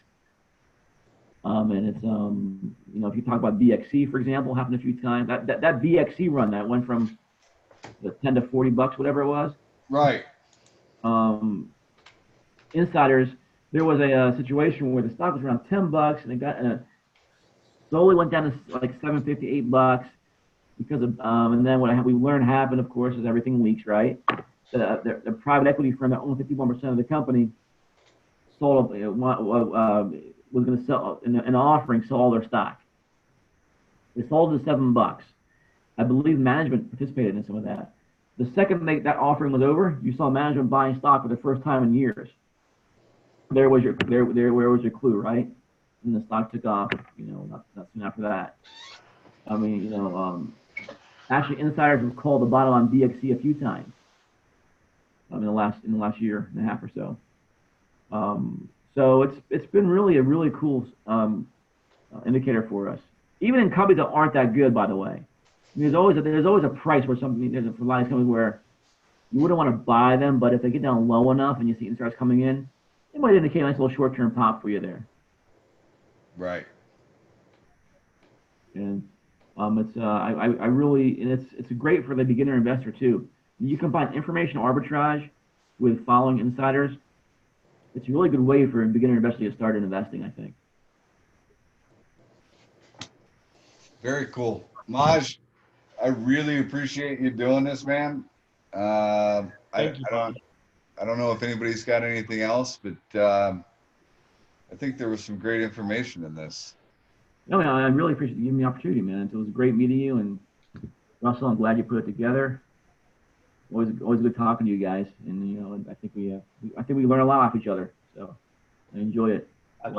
A: And it's if you talk about BXC, for example, happened a few times. That BXC run that went from the $10 to $40, whatever it was.
B: Right.
A: Insiders, there was a situation where the stock was around $10, and it slowly went down to like $7.50, $8 because of and then what we learned happened, of course, is everything leaks, right? The private equity firm that owned 51% of the company sold was going to sell an offering, sold all their stock. They sold it to $7. I believe management participated in some of that. The second that offering was over, you saw management buying stock for the first time in years. Where was your clue, right? And the stock took off, not soon after that. I mean, actually insiders have called the bottom on BXC a few times. In the last year and a half or so. So it's been really a really cool indicator for us. Even in companies that aren't that good, by the way. I mean, there's always a price where there's a lot of companies where you wouldn't want to buy them, but if they get down low enough and you see insiders coming in, it might indicate a nice little short-term pop for you there.
B: Right.
A: And it's great for the beginner investor too. You combine information arbitrage with following insiders. It's a really good way for a beginner investor to start investing, I think.
B: Very cool. Maj, I really appreciate you doing this, man. I don't know if anybody's got anything else, but I think there was some great information in this.
A: No, man, I really appreciate you giving me the opportunity, man. It was great meeting you, and Russell, I'm glad you put it together. Always good talking to you guys, and I think we learn a lot off each other. So I enjoy it.
B: I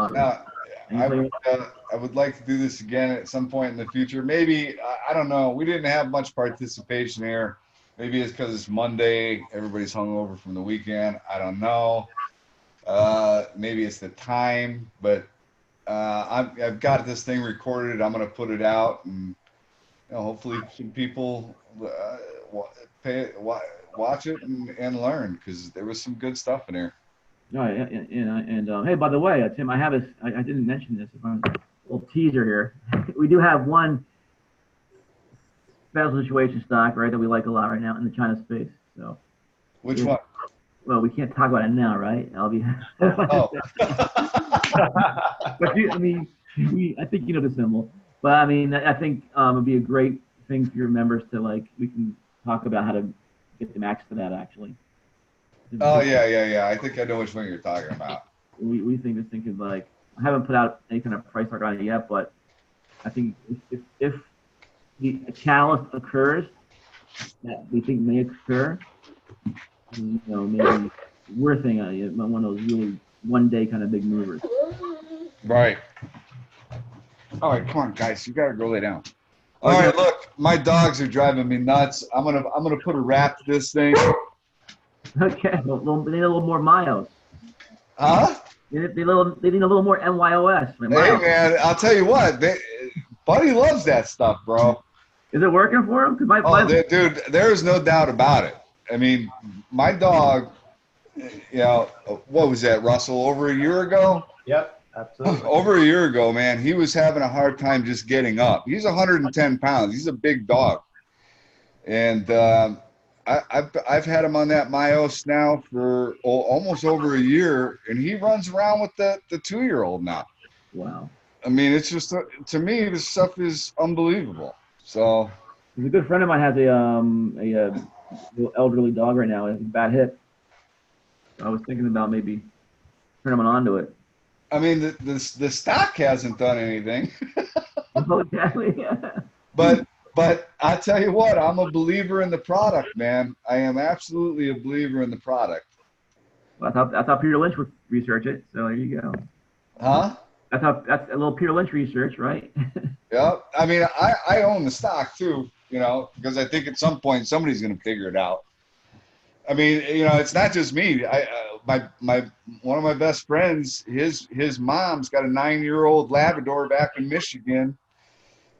B: would like to do this again at some point in the future. Maybe I don't know. We didn't have much participation here. Maybe it's because it's Monday. Everybody's hungover from the weekend. I don't know. Maybe it's the time, but I've got this thing recorded. I'm going to put it out, and hopefully some people watch it and learn, because there was some good stuff in here.
A: No, and hey, by the way, Tim, I didn't mention this. A little teaser here. We do have one special situation stock, right, that we like a lot right now in the China space. So.
B: Which one?
A: Well, we can't talk about it now, right? I'll be.
B: Oh.
A: But I think you know the symbol. But I mean, I think it'd be a great thing for your members to we can talk about how to get them access to that actually.
B: Oh yeah. I think I know which one you're talking about.
A: We think this thing could I haven't put out any kind of price target on it yet, but I think if the catalyst occurs that we think may occur, maybe we're thinking one of those really one day kind of big movers.
B: Right. All right, come on, guys, you gotta go lay down. All right, look, my dogs are driving me nuts. I'm gonna put a wrap to this thing.
A: Okay, they need a little more myos.
B: Huh?
A: They need a little more MYOS.
B: Hey
A: Myos.
B: man, I'll tell you what, Buddy loves that stuff, bro.
A: Is it working for him? Cause
B: Oh, dude, there is no doubt about it. I mean, my dog, what was that, Russell? Over a year ago?
C: Yep, absolutely.
B: Over a year ago, man, he was having a hard time just getting up. He's 110 pounds. He's a big dog. And I've had him on that Myos now for almost over a year, and he runs around with the 2-year-old now.
A: Wow.
B: I mean, it's just to me, this stuff is unbelievable. So,
A: A good friend of mine has a elderly dog right now. He has a bad hip. So I was thinking about maybe turning him onto it.
B: I mean, the stock hasn't done anything,
A: Okay.
B: but I tell you what, I'm a believer in the product, man. I am absolutely a believer in the product.
A: Well, I thought Peter Lynch would research it. So there you go.
B: Huh?
A: I thought that's a little Peter Lynch research, right?
B: Yeah. I mean, I own the stock too, because I think at some point somebody's going to figure it out. I mean, it's not just me. One of my best friends, his mom's got a 9-year-old Labrador back in Michigan,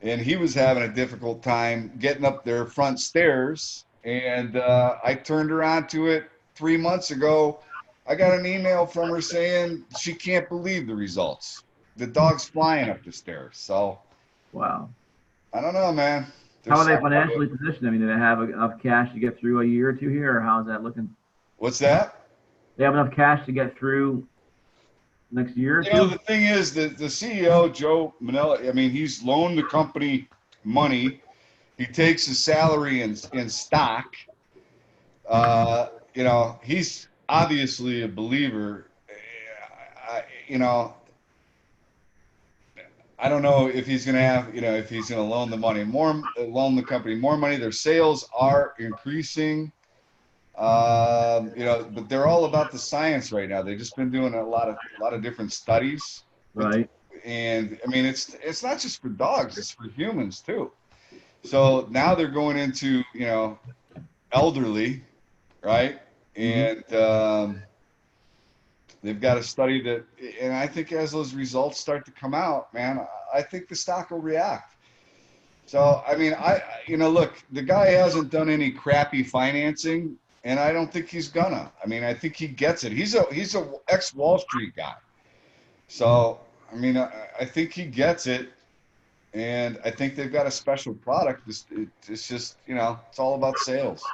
B: and he was having a difficult time getting up their front stairs. And I turned her on to it 3 months ago. I got an email from her saying she can't believe the results. The dog's flying up the stairs. So,
A: Wow.
B: I don't know, man.
A: How are they financially positioned? I mean, do they have enough cash to get through a year or two here, or how's that looking?
B: What's that?
A: They have enough cash to get through next year or two?
B: The thing is that the CEO, Joe Manella, I mean, he's loaned the company money. He takes his salary in stock. He's obviously a believer. I don't know if he's going to have, if he's going to loan the company more money. Their sales are increasing, but they're all about the science right now. They've just been doing a lot of different studies.
A: Right.
B: And I mean, it's not just for dogs, it's for humans too. So now they're going into, elderly, right? And, they've got a study that, and I think as those results start to come out, man, I think the stock will react. So, I mean, look, the guy hasn't done any crappy financing, and I don't think he's gonna. I mean, I think he gets it. He's a ex-Wall Street guy. So, I mean, I think he gets it, and I think they've got a special product. It's just, it's all about sales.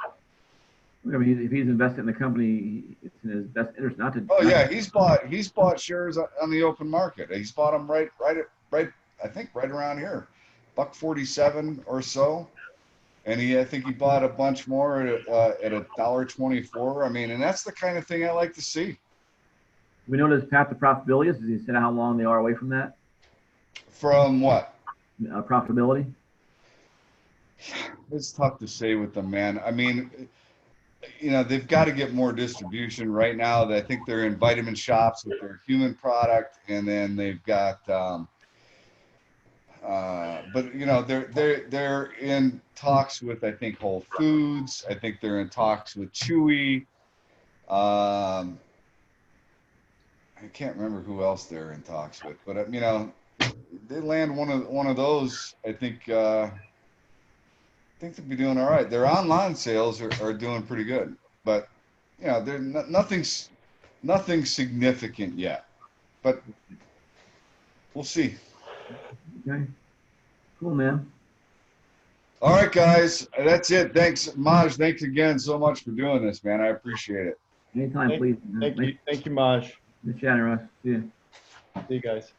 A: I mean, if he's invested in the company, it's in his best interest not to.
B: Oh yeah, he's bought shares on the open market. He's bought them right. I think right around here, $1.47 or so, and I think he bought a bunch more at $1.24. I mean, and that's the kind of thing I like to see.
A: We know his path to profitability is. Does he say how long they are away from that?
B: From what?
A: Profitability.
B: It's tough to say with them, man. I mean, they've got to get more distribution right now. I think they're in vitamin shops with their human product, and then they've got, they're in talks with, I think, Whole Foods. I think they're in talks with Chewy. I can't remember who else they're in talks with, but they land one of those. I think they'll be doing all right. Their online sales are doing pretty good, but they're nothing significant yet. But we'll see.
A: Okay. Cool, man.
B: All right, guys, that's it. Thanks, Maj. Thanks again so much for doing this, man. I appreciate it.
A: Anytime, please.
C: Thank you, Maj.
A: Good chatting, Russ. See you.
C: See you guys.